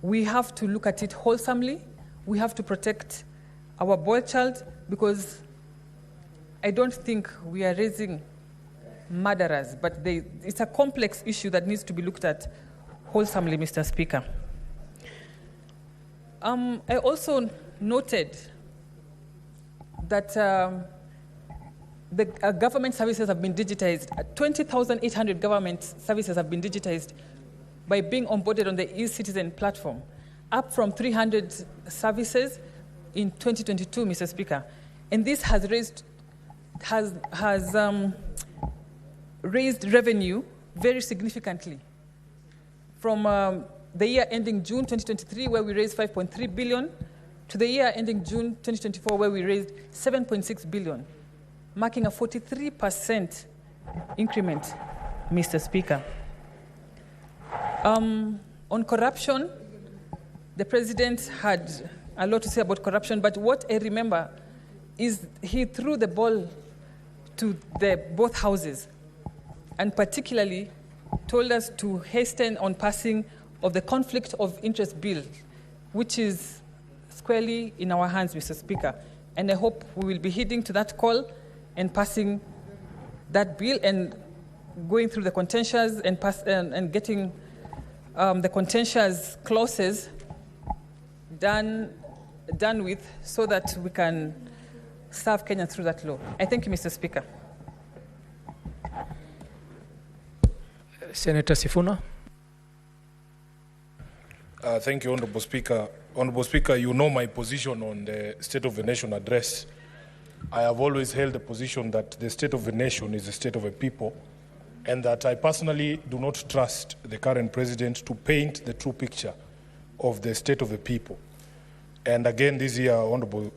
we have to look at it wholesomely. We have to protect our boy child, because I don't think we are raising murderers, but it's a complex issue that needs to be looked at wholesomely, Mr. Speaker. I also noted that the government services have been digitized. 20,800 government services have been digitized by being onboarded on the e-Citizen platform, up from 300 services in 2022, Mr. Speaker. And this has raised revenue very significantly. From the year ending June 2023, where we raised 5.3 billion, to the year ending June 2024, where we raised 7.6 billion, marking a 43% increment, Mr. Speaker. On corruption, the president had a lot to say about corruption, but what I remember is he threw the ball to both houses, and particularly told us to hasten on passing of the conflict of interest bill, which is squarely in our hands, Mr. Speaker. And I hope we will be heeding to that call and passing that bill and going through the contentious and getting the contentious clauses done with, so that we can serve Kenya through that law. I thank you, Mr. Speaker. Senator Sifuna. Thank you, Honorable Speaker. Honorable Speaker, you know my position on the State of the Nation address. I have always held the position that the state of the nation is the state of a people, and that I personally do not trust the current president to paint the true picture of the state of the people. And again, this year, Honorable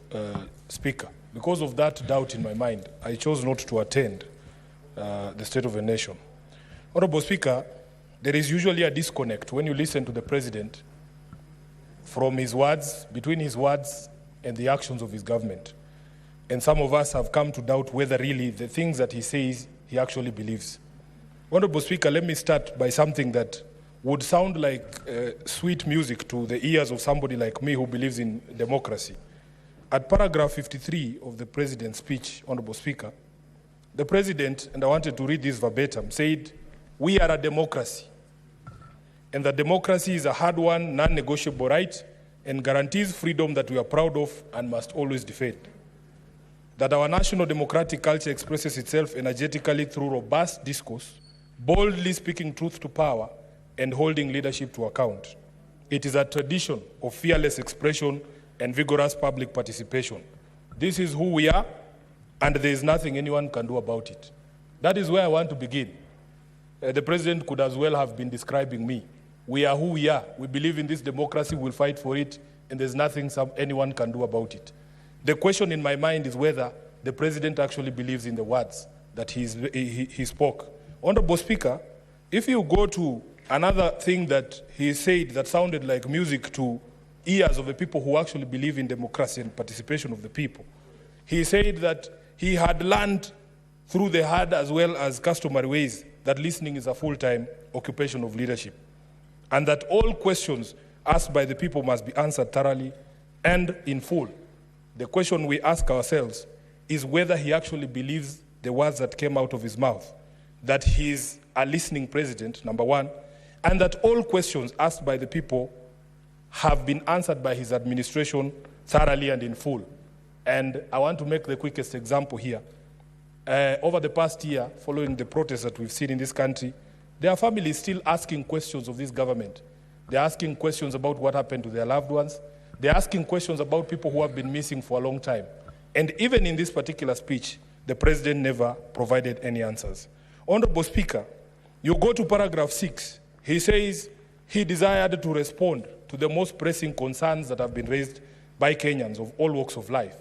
Speaker, because of that doubt in my mind, I chose not to attend the State of the Nation. Honorable Speaker, there is usually a disconnect when you listen to the president from his words, between his words and the actions of his government. And some of us have come to doubt whether really the things that he says he actually believes. Honorable Speaker, let me start by something that would sound like sweet music to the ears of somebody like me who believes in democracy. At paragraph 53 of the president's speech, Honorable Speaker, the president, and I wanted to read this verbatim, said, "We are a democracy, and that democracy is a hard-won, non-negotiable right and guarantees freedom that we are proud of and must always defend. That our national democratic culture expresses itself energetically through robust discourse, boldly speaking truth to power, and holding leadership to account. It is a tradition of fearless expression and vigorous public participation. This is who we are, and there is nothing anyone can do about it." That is where I want to begin. The president could as well have been describing me. We are who we are. We believe in this democracy, we'll fight for it, and there's nothing anyone can do about it. The question in my mind is whether the president actually believes in the words that he spoke. Honorable Speaker, if you go to another thing that he said that sounded like music to ears of the people who actually believe in democracy and participation of the people, he said that he had learned through the hard as well as customary ways that listening is a full-time occupation of leadership, and that all questions asked by the people must be answered thoroughly and in full. The question we ask ourselves is whether he actually believes the words that came out of his mouth, that he is a listening president, number one, and that all questions asked by the people have been answered by his administration thoroughly and in full. And I want to make the quickest example here. Over the past year, following the protests that we've seen in this country, there are families still asking questions of this government. They're asking questions about what happened to their loved ones. They're asking questions about people who have been missing for a long time. And even in this particular speech, the president never provided any answers. Honorable Speaker, you go to paragraph 6. He says he desired to respond to the most pressing concerns that have been raised by Kenyans of all walks of life.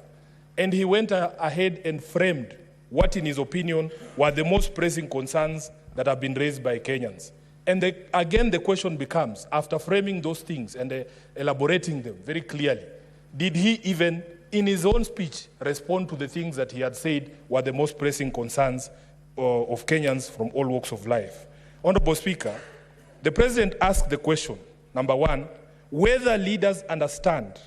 And he went ahead and framed what, in his opinion, were the most pressing concerns that have been raised by Kenyans. And again, the question becomes, after framing those things and elaborating them very clearly, did he even, in his own speech, respond to the things that he had said were the most pressing concerns of Kenyans from all walks of life? Honorable Speaker, the president asked the question, number one, whether leaders understand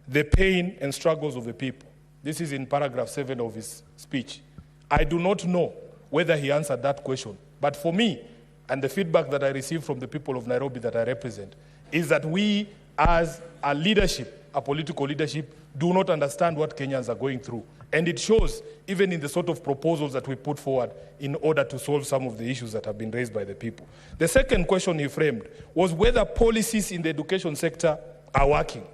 the pain and struggles of the people. This is in paragraph 7 of his speech. I do not know whether he answered that question. But for me, and the feedback that I received from the people of Nairobi that I represent, is that we as a leadership, a political leadership, do not understand what Kenyans are going through. And it shows even in the sort of proposals that we put forward in order to solve some of the issues that have been raised by the people. The second question he framed was whether policies in the education sector are working.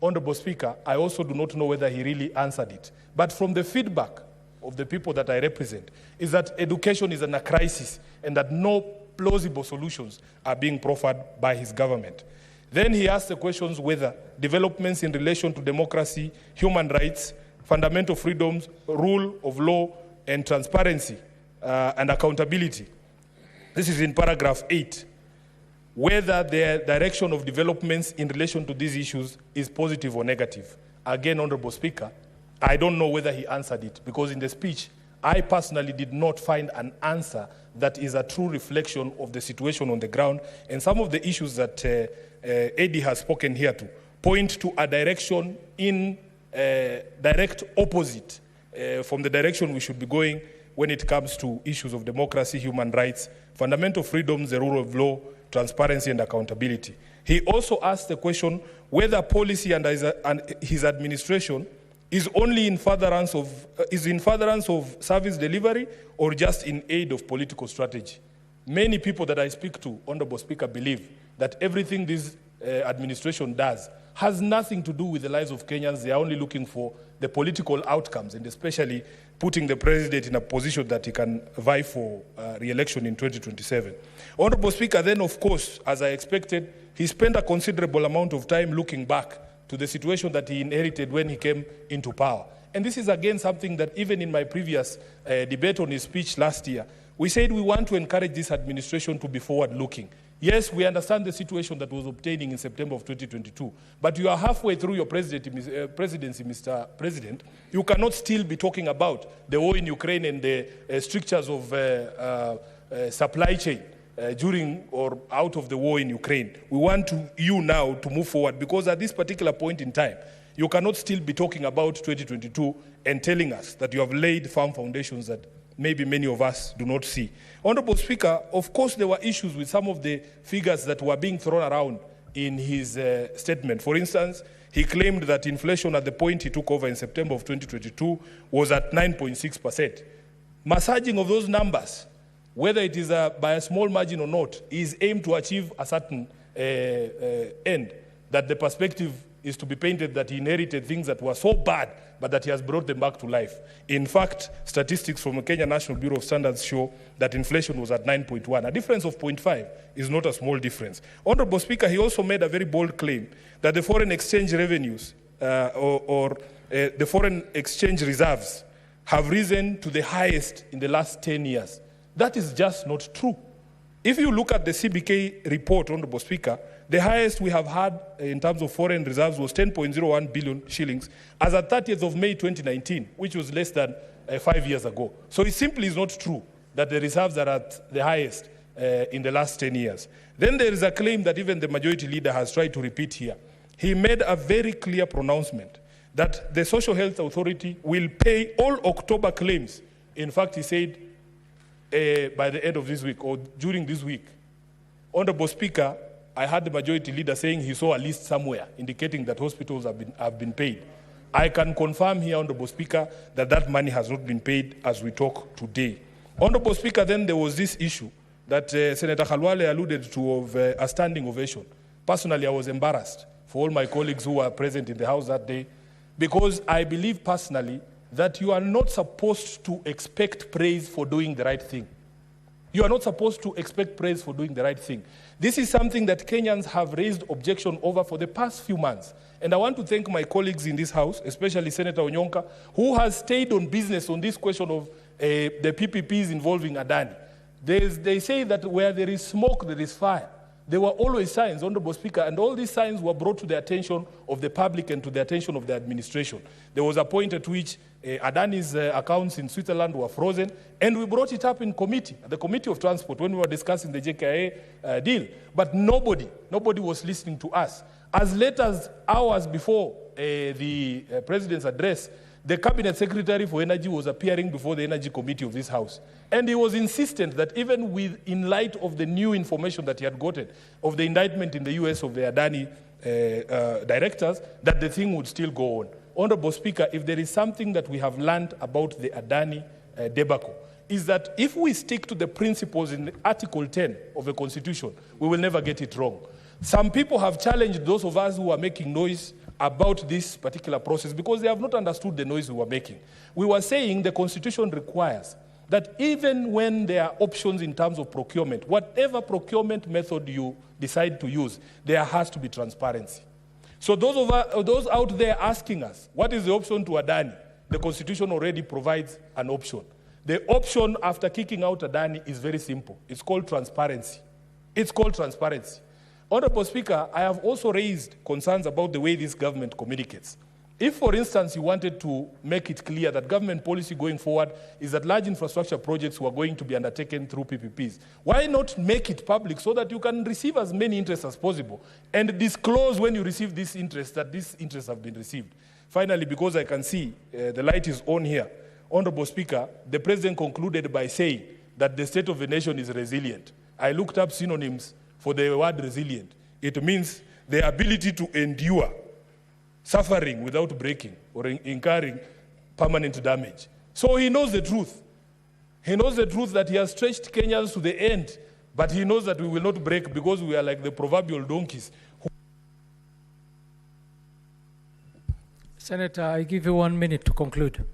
Honorable Speaker, I also do not know whether he really answered it. But from the feedback of the people that I represent, is that education is in a crisis and that no plausible solutions are being proffered by his government. Then he asked the questions whether developments in relation to democracy, human rights, fundamental freedoms, rule of law, and transparency and accountability. This is in paragraph 8. Whether the direction of developments in relation to these issues is positive or negative. Again, Honorable Speaker, I don't know whether he answered it, because in the speech, I personally did not find an answer that is a true reflection of the situation on the ground, and some of the issues that Eddie has spoken here to point to a direction in direct opposite from the direction we should be going when it comes to issues of democracy, human rights, fundamental freedoms, the rule of law, transparency and accountability. He also asked the question whether policy and his administration is only in furtherance of service delivery or just in aid of political strategy. Many people that I speak to, Honorable Speaker, believe that everything this administration does has nothing to do with the lives of Kenyans. They are only looking for the political outcomes, and especially putting the president in a position that he can vie for re-election in 2027. Honorable Speaker, then of course, as I expected, he spent a considerable amount of time looking back to the situation that he inherited when he came into power. And this is again something that even in my previous debate on his speech last year, we said we want to encourage this administration to be forward-looking. Yes, we understand the situation that was obtaining in September of 2022, but you are halfway through your presidency, Mr. President. You cannot still be talking about the war in Ukraine and the strictures of supply chain during or out of the war in Ukraine. We want you now to move forward, because at this particular point in time, you cannot still be talking about 2022 and telling us that you have laid firm foundations that maybe many of us do not see. Honorable Speaker, of course there were issues with some of the figures that were being thrown around in his statement. For instance, he claimed that inflation at the point he took over in September of 2022 was at 9.6%. Massaging of those numbers, whether it is by a small margin or not, is aimed to achieve a certain end, that the perspective is to be painted that he inherited things that were so bad, but that he has brought them back to life. In fact, statistics from the Kenya National Bureau of Standards show that inflation was at 9.1. A difference of 0.5 is not a small difference. Honorable Speaker, he also made a very bold claim that the foreign exchange revenues the foreign exchange reserves have risen to the highest in the last 10 years. That is just not true. If you look at the CBK report, Honorable Speaker, the highest we have had in terms of foreign reserves was 10.01 billion shillings as at 30th of May 2019, which was less than 5 years ago. So it simply is not true that the reserves are at the highest in the last 10 years. Then there is a claim that even the majority leader has tried to repeat here. He made a very clear pronouncement that the Social Health Authority will pay all October claims. In fact, he said by the end of this week or during this week. Honorable Speaker, I heard the majority leader saying he saw a list somewhere indicating that hospitals have been paid. I can confirm here, Honorable Speaker, that that money has not been paid as we talk today. Honorable Speaker, then there was this issue that Senator Khalwale alluded to of a standing ovation. Personally, I was embarrassed for all my colleagues who were present in the House that day, because I believe personally that you are not supposed to expect praise for doing the right thing. You are not supposed to expect praise for doing the right thing. This is something that Kenyans have raised objection over for the past few months. And I want to thank my colleagues in this House, especially Senator Onyonka, who has stayed on business on this question of the PPPs involving Adani. They say that where there is smoke, there is fire. There were always signs, Honorable Speaker, and all these signs were brought to the attention of the public and to the attention of the administration. There was a point at which Adani's accounts in Switzerland were frozen, and we brought it up in committee, the Committee of Transport, when we were discussing the JKIA deal. But nobody was listening to us. As late as hours before the President's address, the Cabinet Secretary for Energy was appearing before the Energy Committee of this House. And he was insistent that even in light of the new information that he had gotten of the indictment in the US of the Adani directors, that the thing would still go on. Honorable Speaker, if there is something that we have learned about the Adani debacle, is that if we stick to the principles in Article 10 of the Constitution, we will never get it wrong. Some people have challenged those of us who are making noise about this particular process because they have not understood the noise we were making. We were saying the Constitution requires that even when there are options in terms of procurement, whatever procurement method you decide to use, there has to be transparency. So those out there asking us, what is the option to Adani? The Constitution already provides an option. The option after kicking out Adani is very simple. It's called transparency. It's called transparency. Honorable Speaker, I have also raised concerns about the way this government communicates. If, for instance, you wanted to make it clear that government policy going forward is that large infrastructure projects were going to be undertaken through PPPs, why not make it public so that you can receive as many interests as possible and disclose when you receive this interest that these interests have been received? Finally, because I can see the light is on here, Honorable Speaker, the President concluded by saying that the state of the nation is resilient. I looked up synonyms for the word resilient. It means the ability to endure suffering without breaking or incurring permanent damage. So he knows the truth. He knows the truth that he has stretched Kenyans to the end, but he knows that we will not break because we are like the proverbial donkeys. Senator, I give you 1 minute to conclude.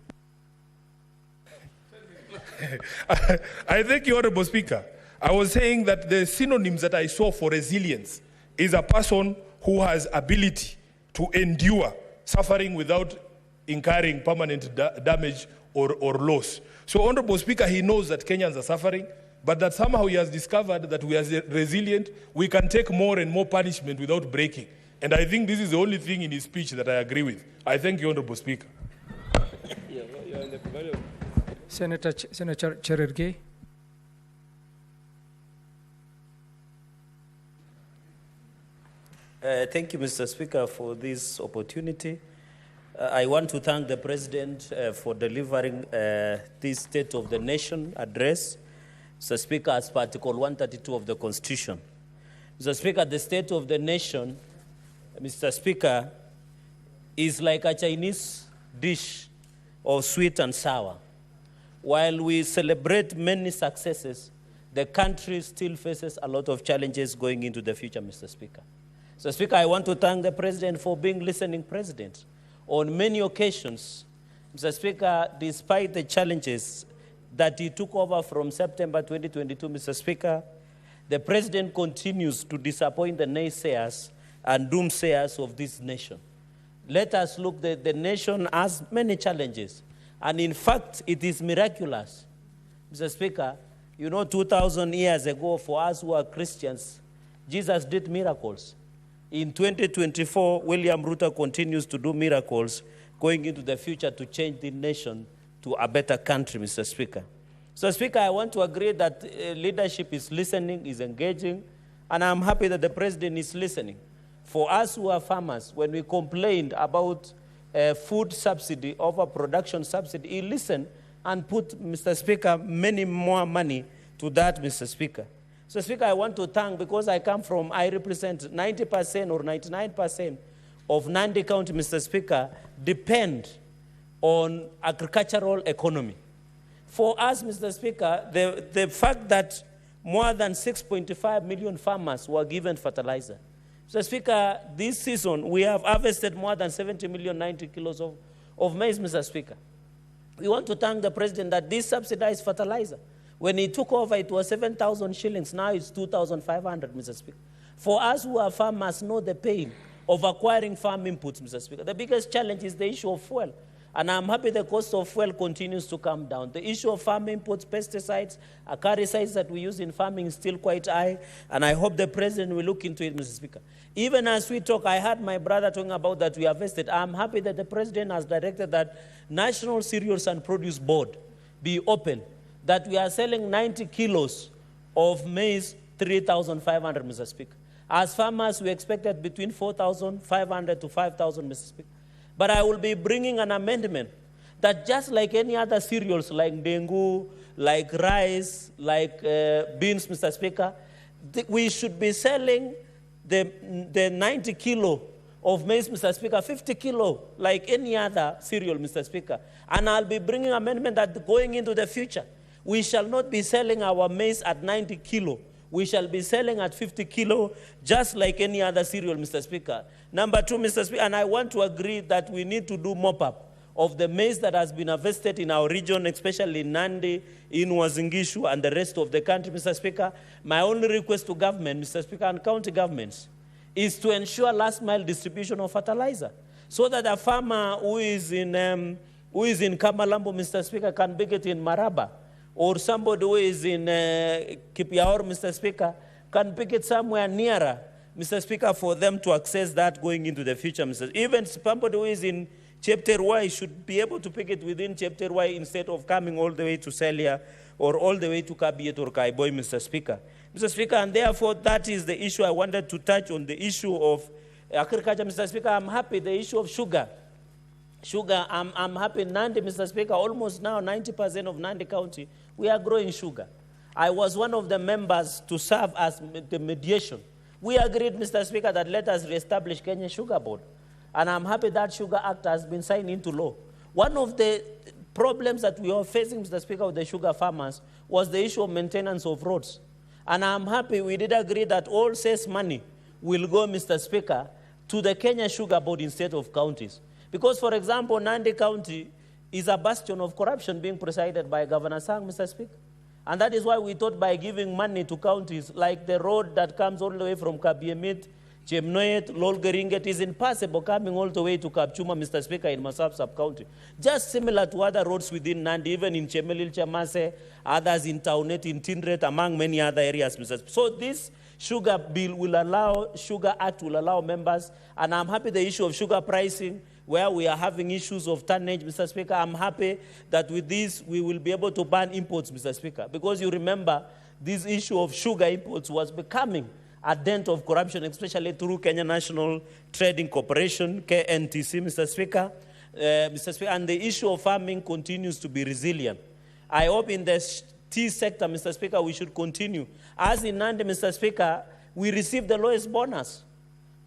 I thank you, Honorable Speaker. I was saying that the synonyms that I saw for resilience is a person who has ability to endure suffering without incurring permanent damage or loss. So, Honorable Speaker, he knows that Kenyans are suffering, but that somehow he has discovered that we are resilient, we can take more and more punishment without breaking. And I think this is the only thing in his speech that I agree with. I thank you, Honorable Speaker. Senator Cherargei. Thank you, Mr. Speaker, for this opportunity. I want to thank the President for delivering this State of the Nation address. Mr. Speaker, as per Article 132 of the Constitution. Mr. Speaker, the State of the Nation, Mr. Speaker, is like a Chinese dish of sweet and sour. While we celebrate many successes, the country still faces a lot of challenges going into the future, Mr. Speaker. So, Speaker, I want to thank the President for being listening President. On many occasions, Mr. Speaker, despite the challenges that he took over from September 2022, Mr. Speaker, the President continues to disappoint the naysayers and doomsayers of this nation. Let us look, the nation has many challenges. And in fact, it is miraculous. Mr. Speaker, you know, 2,000 years ago, for us who are Christians, Jesus did miracles. In 2024, William Ruto continues to do miracles going into the future to change the nation to a better country, Mr. Speaker. So, Speaker, I want to agree that leadership is listening, is engaging, and I'm happy that the President is listening. For us who are farmers, when we complained about food subsidy over production subsidy, he listened and put, Mr. Speaker, many more money to that, Mr. Speaker. So, Speaker, I want to thank, because I represent 90% or 99% of Nandi County, Mr. Speaker, depend on agricultural economy. For us, Mr. Speaker, the fact that more than 6.5 million farmers were given fertilizer. Mr. Speaker, this season, we have harvested more than 70 million 90 kilos of maize, Mr. Speaker. We want to thank the President that this subsidized fertilizer, when he took over, it was 7,000 shillings. Now it's 2,500, Mr. Speaker. For us who are farmers, know the pain of acquiring farm inputs, Mr. Speaker. The biggest challenge is the issue of fuel. And I'm happy the cost of fuel continues to come down. The issue of farm inputs, pesticides, acaricides that we use in farming is still quite high, and I hope the President will look into it, Mr. Speaker. Even as we talk, I heard my brother talking about that we have vested. I'm happy that the President has directed that National Cereals and Produce Board be open, that we are selling 90 kilos of maize, 3,500, Mr. Speaker. As farmers, we expected between 4,500 to 5,000, Mr. Speaker. But I will be bringing an amendment that just like any other cereals, like dengu, like rice, like beans, Mr. Speaker, we should be selling the 90 kilo of maize, Mr. Speaker, 50 kilo, like any other cereal, Mr. Speaker. And I'll be bringing an amendment that going into the future, we shall not be selling our maize at 90 kilo. We shall be selling at 50 kilo, just like any other cereal, Mr. Speaker. Number two, Mr. Speaker, and I want to agree that we need to do mop-up of the maize that has been harvested in our region, especially in Nandi, in Uasin Gishu, and the rest of the country, Mr. Speaker. My only request to government, Mr. Speaker, and county governments, is to ensure last-mile distribution of fertilizer, so that a farmer who is in Kamalambo, Mr. Speaker, can pick it in Maraba, or somebody who is in Kipiaor, Mr. Speaker, can pick it somewhere nearer, Mr. Speaker, for them to access that going into the future, Mr. Even somebody who is in Chapter Y should be able to pick it within Chapter Y instead of coming all the way to Celia or all the way to Kabiet or Kaiboy, Mr. Speaker. Mr. Speaker, and therefore that is the issue I wanted to touch on, the issue of agriculture, Mr. Speaker. I'm happy the issue of sugar. Sugar, I'm happy Nandi, Mr. Speaker, almost now 90% of Nandi County, we are growing sugar. I was one of the members to serve as the mediation. We agreed, Mr. Speaker, that let us reestablish Kenya Sugar Board. And I'm happy that Sugar Act has been signed into law. One of the problems that we are facing, Mr. Speaker, with the sugar farmers was the issue of maintenance of roads. And I'm happy we did agree that all cess money will go, Mr. Speaker, to the Kenya Sugar Board instead of counties. Because, for example, Nandi County is a bastion of corruption being presided by Governor Sang, Mr. Speaker. And that is why we thought by giving money to counties, like the road that comes all the way from Kabiemit, Chemnoet, Lolgeringet, is impassable coming all the way to Kapchuma, Mr. Speaker, in Masab sub-county. Just similar to other roads within Nandi, even in Chemelil, Chamase, others in Taunet, in Tindret, among many other areas, Mr. Speaker. So this sugar bill will allow, Sugar Act will allow members, and I'm happy the issue of sugar pricing, where we are having issues of tonnage, Mr. Speaker. I'm happy that with this, we will be able to ban imports, Mr. Speaker, because you remember this issue of sugar imports was becoming a dent of corruption, especially through Kenya National Trading Corporation, KNTC, Mr. Speaker. Mr. Speaker, and the issue of farming continues to be resilient. I hope in the tea sector, Mr. Speaker, we should continue. As in Nandi, Mr. Speaker, we received the lowest bonus.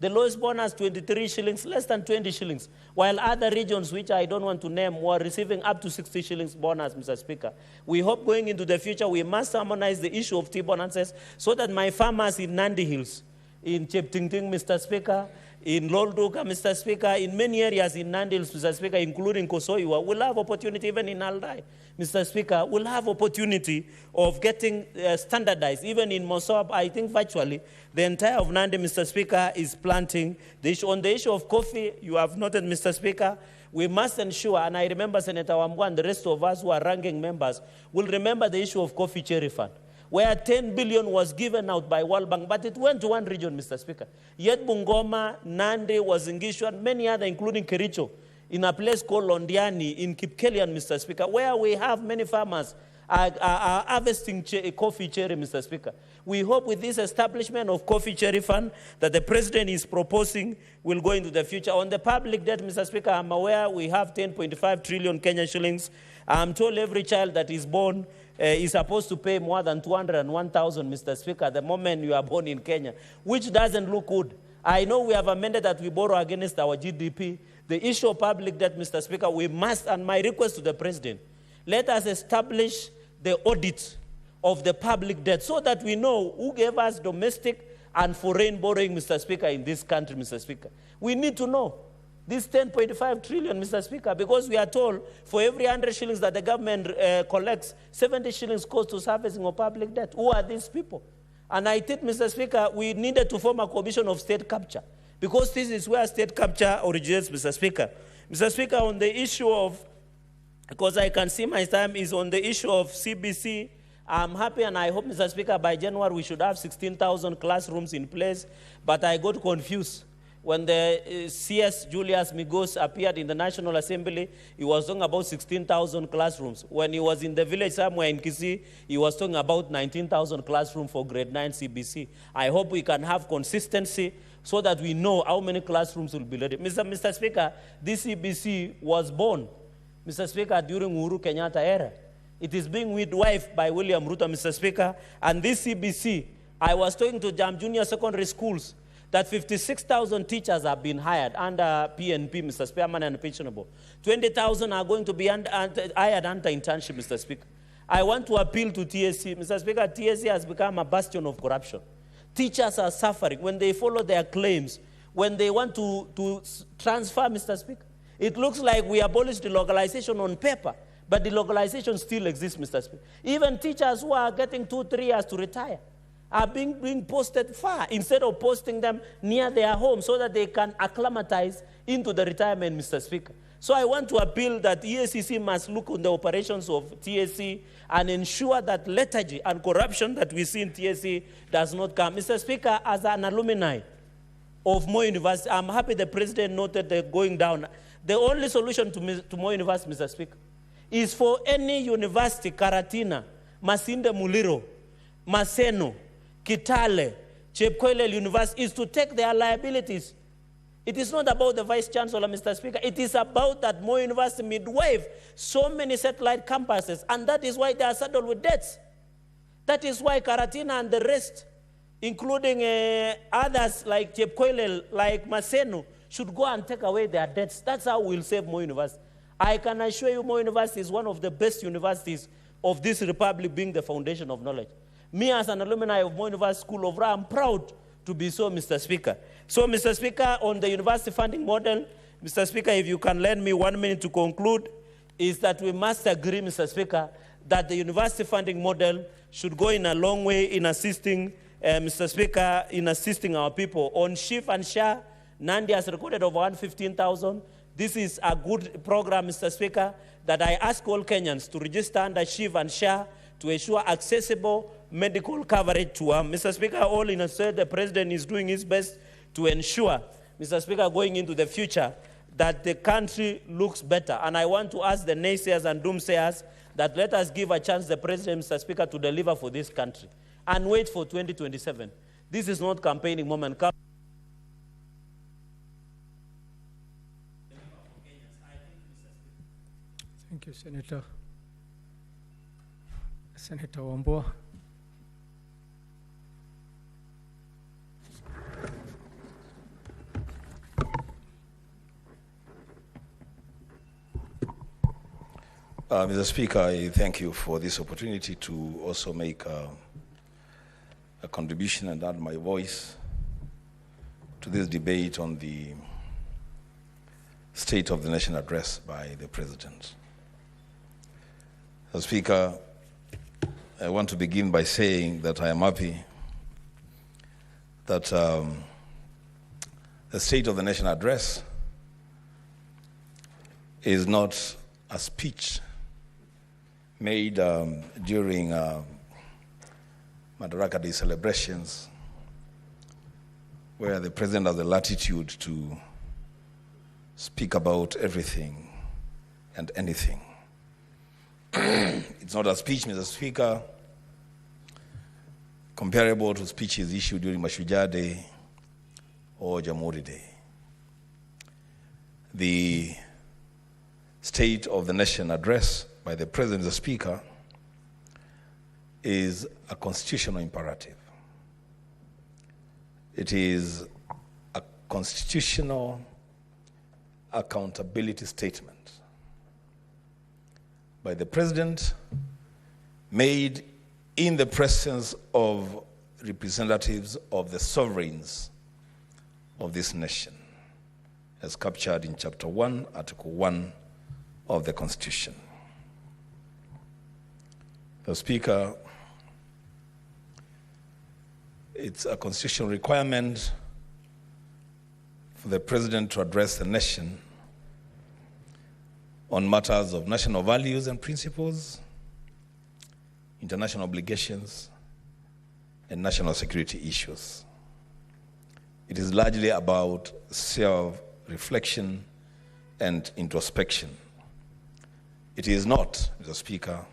The lowest bonus, 23 shillings, less than 20 shillings, while other regions, which I don't want to name, were receiving up to 60 shillings bonus, Mr. Speaker. We hope going into the future, we must harmonize the issue of tea bonuses so that my farmers in Nandi Hills, in Cheptingting, Mr. Speaker, in Lolduka, Mr. Speaker, in many areas in Nandi Hills, Mr. Speaker, including Kosoiwa, will have opportunity, even in Aldai, Mr. Speaker, will have opportunity of getting standardized. Even in Mosop, I think virtually, the entire of Nandi, Mr. Speaker, is planting. The issue, on the issue of coffee, you have noted, Mr. Speaker, we must ensure, and I remember Senator Wambua and the rest of us who are ranking members will remember the issue of coffee cherry fund, where 10 billion was given out by World Bank, but it went to one region, Mr. Speaker. Yet Bungoma, Nandi, Uasin Gishu, and many others, including Kericho, in a place called Londiani, in Kipkelian, Mr. Speaker, where we have many farmers are harvesting coffee cherry, Mr. Speaker. We hope with this establishment of coffee cherry fund that the President is proposing will go into the future. On the public debt, Mr. Speaker, I'm aware we have 10.5 trillion Kenya shillings. I'm told every child that is born is supposed to pay more than 201,000, Mr. Speaker, the moment you are born in Kenya, which doesn't look good. I know we have amended that we borrow against our GDP. The issue of public debt, Mr. Speaker, we must, and my request to the President, let us establish the audit of the public debt so that we know who gave us domestic and foreign borrowing, Mr. Speaker, in this country, Mr. Speaker. We need to know this 10.5 trillion, Mr. Speaker, because we are told for every 100 shillings that the government collects, 70 shillings goes to servicing of public debt. Who are these people? And I think, Mr. Speaker, we needed to form a commission of state capture, because this is where state capture originates, Mr. Speaker. Mr. Speaker, on the issue of because I can see my time is on the issue of CBC. I'm happy and I hope, Mr. Speaker, by January we should have 16,000 classrooms in place, but I got confused. When the CS Julius Migos appeared in the National Assembly, he was talking about 16,000 classrooms. When he was in the village somewhere in Kisii, he was talking about 19,000 classrooms for grade 9 CBC. I hope we can have consistency so that we know how many classrooms will be ready. Mr. Speaker, this CBC was born, Mr. Speaker, during Uhuru Kenyatta era. It is being midwifed by William Ruto, Mr. Speaker. And this CBC, I was talking to Jam Junior Secondary Schools, that 56,000 teachers have been hired under PNP, Mr. Speaker, and pensionable. 20,000 are going to be hired under internship, Mr. Speaker. I want to appeal to TSC. Mr. Speaker, TSC has become a bastion of corruption. Teachers are suffering when they follow their claims, when they want to transfer, Mr. Speaker. It looks like we abolished delocalization on paper, but delocalization still exists, Mr. Speaker. Even teachers who are getting 2-3 years to retire are being posted far instead of posting them near their home so that they can acclimatize into the retirement, Mr. Speaker. So I want to appeal that EACC must look on the operations of TSC and ensure that lethargy and corruption that we see in TSC does not come. Mr. Speaker, as an alumni of Moi University, I'm happy the President noted the going down. The only solution to Moi University, Mr. Speaker, is for any university, Karatina, Masinde Muliro, Maseno, Kitale, Chepkoilel University, is to take their liabilities. It is not about the Vice Chancellor, Mr. Speaker. It is about that Moi University midwife so many satellite campuses, and that is why they are saddled with debts. That is why Karatina and the rest, including others like Chepkoilel, like Maseno, should go and take away their debts. That's how we'll save Moi University. I can assure you Moi University is one of the best universities of this republic, being the foundation of knowledge. Me as an alumni of Moi University School of Law, I'm proud to be so, Mr. Speaker. So, Mr. Speaker, on the university funding model, Mr. Speaker, if you can lend me 1 minute to conclude, is that we must agree, Mr. Speaker, that the university funding model should go in a long way in assisting, Mr. Speaker, in assisting our people. On SHIF and SHA, Nandi has recorded over 115,000. This is a good program, Mr. Speaker, that I ask all Kenyans to register under SHIF and SHA to ensure accessible medical coverage to them. Mr. Speaker, all in a said, the President is doing his best to ensure, Mr. Speaker, going into the future, that the country looks better. And I want to ask the naysayers and doomsayers that let us give a chance the President, Mr. Speaker, to deliver for this country and wait for 2027. This is not campaigning moment. Thank you, Senator. Senator Wambua. Mr. Speaker, I thank you for this opportunity to also make a contribution and add my voice to this debate on the State of the Nation address by the President. Mr. Speaker, I want to begin by saying that I am happy that the State of the Nation address is not a speech made during Madaraka Day celebrations, where the President has the latitude to speak about everything and anything. It's not a speech, Mr. Speaker, comparable to speeches issued during Mashujaa Day or Jamhuri Day. The State of the Nation address by the President, the Speaker, is a constitutional imperative. It is a constitutional accountability statement by the President, made in the presence of representatives of the sovereigns of this nation, as captured in Chapter 1, Article 1 of the Constitution. The Speaker, it's a constitutional requirement for the President to address the nation on matters of national values and principles, international obligations, and national security issues. It is largely about self-reflection and introspection. It is not, Mr. Speaker,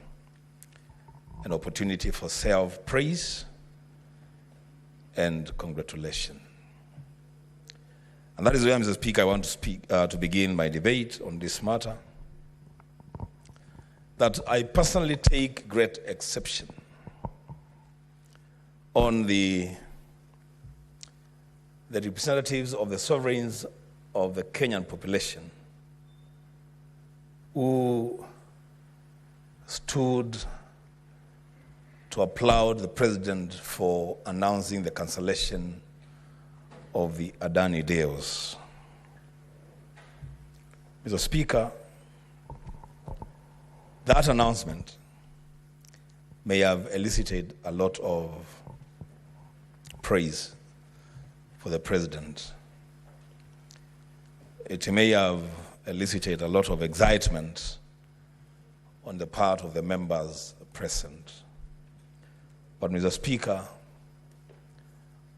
an opportunity for self-praise and congratulation. And that is where, Mr. Speaker, I want to begin my debate on this matter, that I personally take great exception on the representatives of the sovereigns of the Kenyan population who stood to applaud the president for announcing the cancellation of the Adani deals. Mr. Speaker, that announcement may have elicited a lot of praise for the president. It may have elicited a lot of excitement on the part of the members present. But, Mr. Speaker,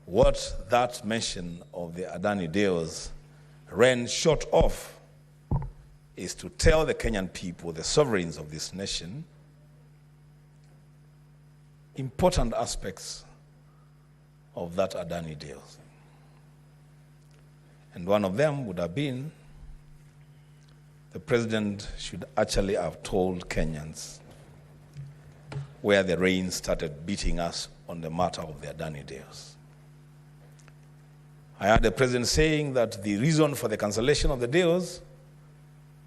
what that mention of the Adani deals ran short of is to tell the Kenyan people, the sovereigns of this nation, important aspects of that Adani deal. And one of them would have been the president should actually have told Kenyans where the rain started beating us on the matter of the Adani deals. I heard the president saying that the reason for the cancellation of the deals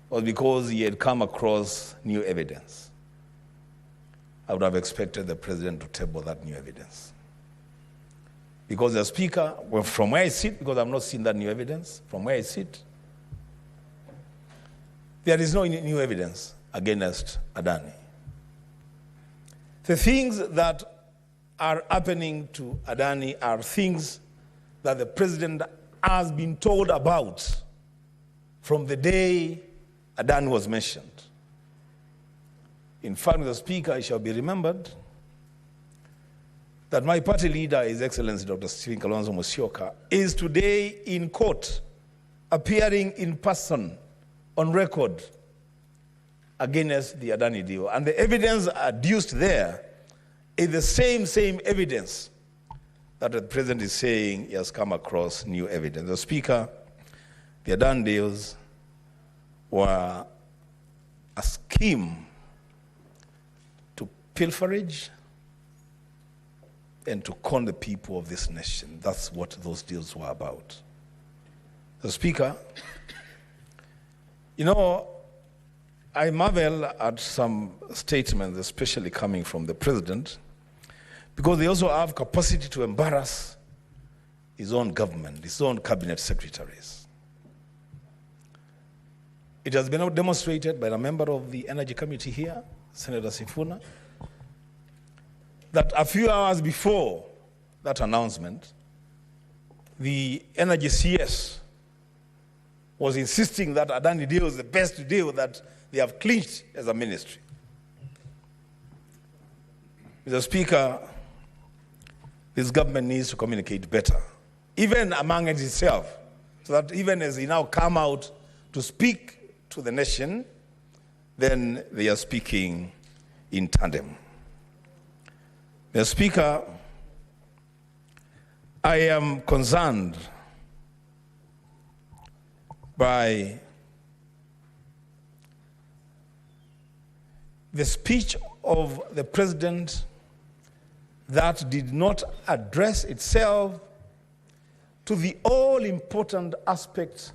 was because he had come across new evidence. I would have expected the president to table that new evidence. Because the speaker, well, from where I sit, because I've not seen that new evidence, from where I sit, there is no new evidence against Adani. The things that are happening to Adani are things that the president has been told about from the day Adani was mentioned. In fact, Mr. Speaker, it shall be remembered that my party leader, His Excellency Dr. Stephen Kalonzo Musyoka, is today in court, appearing in person, on record, against the Adani deal. And the evidence adduced there is the same evidence that the president is saying he has come across new evidence. The Speaker, the Adani deals were a scheme to pilferage and to con the people of this nation. That's what those deals were about. The Speaker, you know, I marvel at some statements, especially coming from the president, because they also have capacity to embarrass his own government, his own cabinet secretaries. It has been demonstrated by a member of the Energy Committee here, Senator Sifuna, that a few hours before that announcement, the Energy CS was insisting that Adani deal is the best deal that they have clinched as a ministry. Mr. Speaker, this government needs to communicate better, even among itself, so that even as they now come out to speak to the nation, then they are speaking in tandem. Mr. Speaker, I am concerned by the speech of the president that did not address itself to the all-important aspects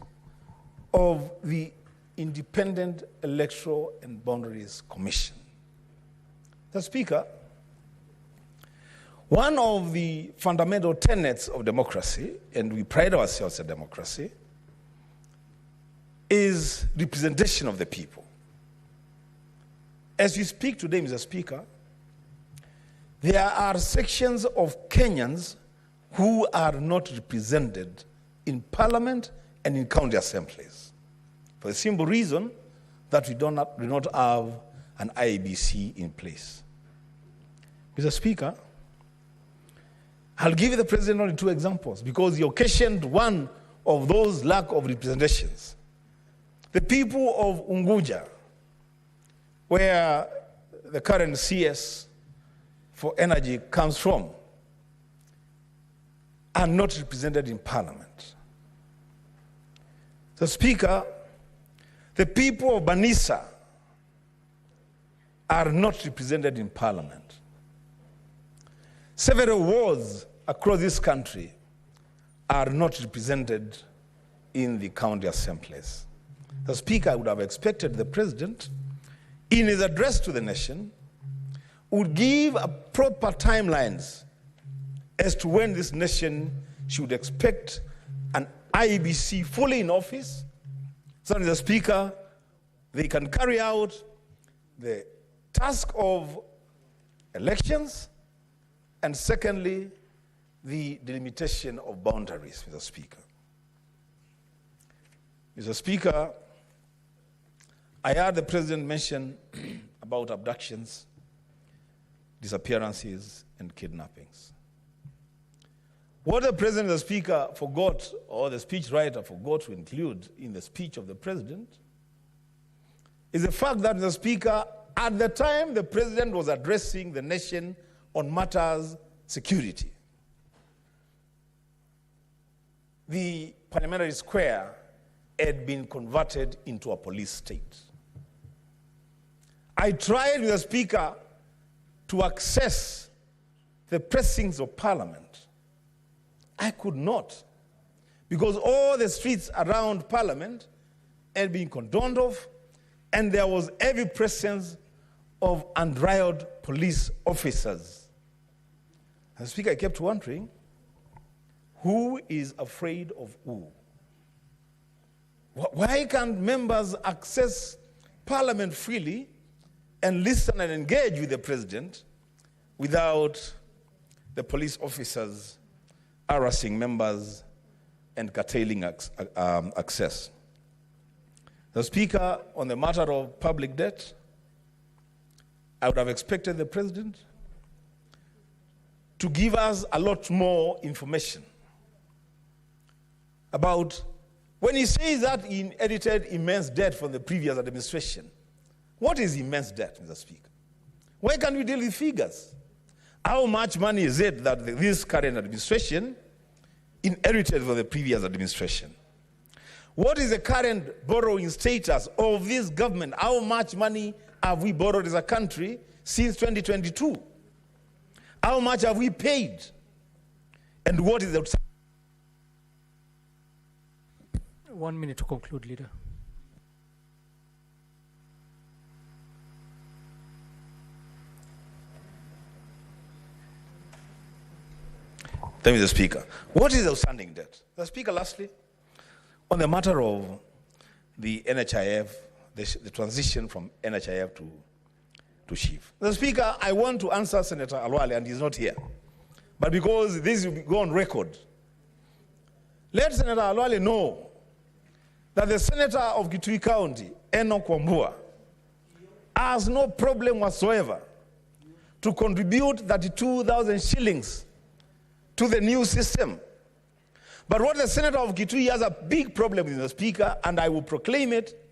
of the Independent Electoral and Boundaries Commission. The Speaker, one of the fundamental tenets of democracy, and we pride ourselves in democracy, is representation of the people. As we speak today, Mr. Speaker, there are sections of Kenyans who are not represented in parliament and in county assemblies. For the simple reason that we do not have an IBC in place. Mr. Speaker, I'll give you the president only 2 examples because he occasioned one of those lack of representations. The people of Unguja, where the current CS for energy comes from, are not represented in Parliament. The Speaker, the people of Banisa are not represented in Parliament. Several wards across this country are not represented in the county assemblies. The Speaker, I would have expected the President, in his address to the nation, would give a proper timelines as to when this nation should expect an IBC fully in office, so that the Speaker, they can carry out the task of elections, and secondly, the delimitation of boundaries, Mr. Speaker. Mr. Speaker, I heard the President mention about abductions, disappearances, and kidnappings. What the President, the Speaker, forgot, or the speechwriter forgot to include in the speech of the President, is the fact that the Speaker, at the time the President was addressing the nation on matters security, the parliamentary square had been converted into a police state. I tried with the Speaker to access the precincts of Parliament. I could not, because all the streets around Parliament had been cordoned off, and there was heavy presence of unrivaled police officers. And the Speaker, I kept wondering, who is afraid of who? Why can't members access Parliament freely and listen and engage with the President without the police officers harassing members and curtailing access? The Speaker, on the matter of public debt, I would have expected the President to give us a lot more information about, when he says that he inherited immense debt from the previous administration. What is immense debt, Mr. Speaker? Why can't we deal with figures? How much money is it that this current administration inherited from the previous administration? What is the current borrowing status of this government? How much money have we borrowed as a country since 2022? How much have we paid? And what is the... 1 minute to conclude, Leader. Thank you, Mr. Speaker. What is the outstanding debt? The Speaker, lastly, on the matter of the NHIF, the transition from NHIF to Chief. The Speaker, I want to answer Senator Alwale, and he's not here. But because this will go on record, let Senator Alwale know that the Senator of Kitui County, Enoch Wambua, has no problem whatsoever to contribute 32,000 shillings to the new system. But what the Senator of Kitui has a big problem with, the Speaker, and I will proclaim it,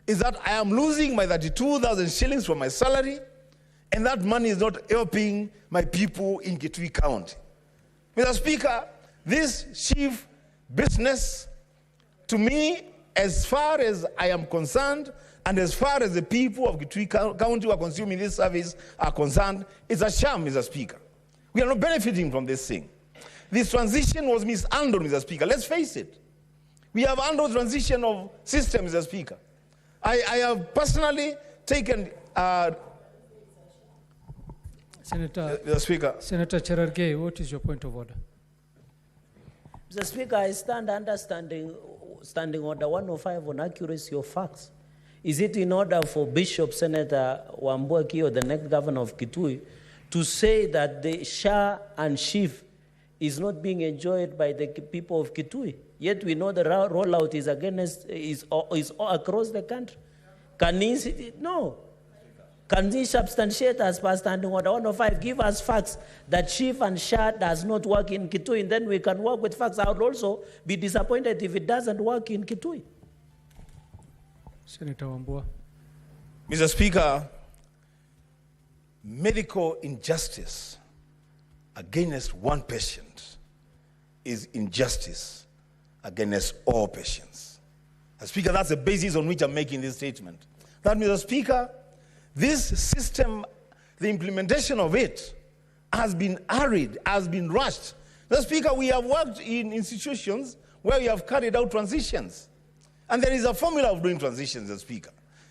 is that I am losing my 32,000 shillings from my salary, and that money is not helping my people in Kitui County. Mr. Speaker, this chief business, to me, as far as I am concerned, and as far as the people of Kitui County who are consuming this service are concerned, it's a sham, Mr. Speaker. We are not benefiting from this thing. This transition was mishandled, Mr. Speaker. Let's face it. We have handled transition of systems, Mr. Speaker. I have personally taken... Senator, Mr. Speaker. Senator Cherargei, what is your point of order? Mr. Speaker, I stand understanding Standing Order 105 on accuracy of facts. Is it in order for Bishop Senator Wambua or the next governor of Kitui to say that the Shah and Chief is not being enjoyed by the people of Kitui? Yet we know the rollout is across the country. Can he, no. Can he substantiate as per Standing Order 105? Give us facts that Chief and SHA does not work in Kitui, and then we can work with facts. I would also be disappointed if it doesn't work in Kitui. Senator Wambua. Mr. Speaker, medical injustice against one patient is injustice against all patients. Mr. Speaker, that's the basis on which I'm making this statement. That, Mr. Speaker, this system, the implementation of it, has been hurried, has been rushed. Mr. Speaker, we have worked in institutions where we have carried out transitions. And there is a formula of doing transitions, Mr. Speaker.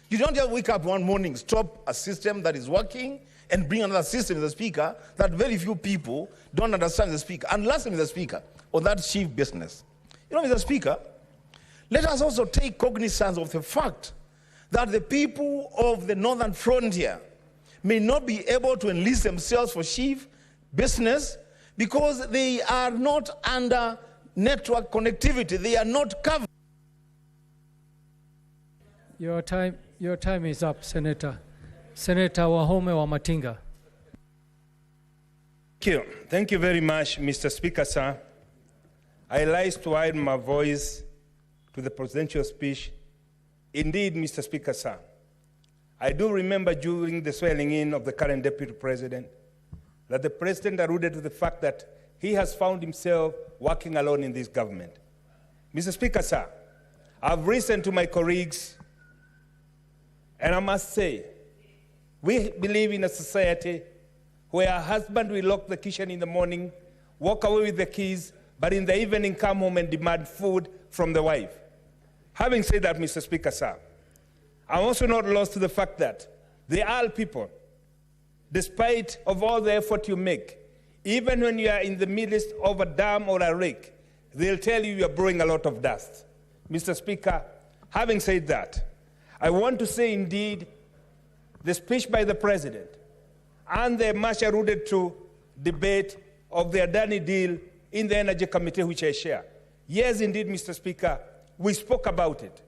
You don't just wake up one morning, stop a system that is working, and bring another system, Mr. Speaker, that very few people don't understand, Mr. Speaker. And lastly, Mr. Speaker, on that chief business. You know, Mr. Speaker, let us also take cognizance of the fact that the people of the northern frontier may not be able to enlist themselves for chief business because they are not under network connectivity. They are not covered. Your time is up, Senator. Senator Wahome wa Matinga. Thank you very much, Mr. Speaker, sir. I rise to add my voice to the presidential speech. Indeed, Mr. Speaker, sir, I do remember during the swearing in of the current deputy president that the president alluded to the fact that he has found himself working alone in this government. Mr. Speaker, sir, I've listened to my colleagues, and I must say, we believe in a society where a husband will lock the kitchen in the morning, walk away with the keys, but in the evening come home and demand food from the wife. Having said that, Mr. Speaker, sir, I'm also not lost to the fact that there are people, despite of all the effort you make, even when you are in the midst of a dam or a lake, they'll tell you are blowing a lot of dust. Mr. Speaker, having said that, I want to say indeed the speech by the president and the much alluded to debate of the Adani deal in the Energy Committee, which I share. Yes, indeed, Mr. Speaker, we spoke about it.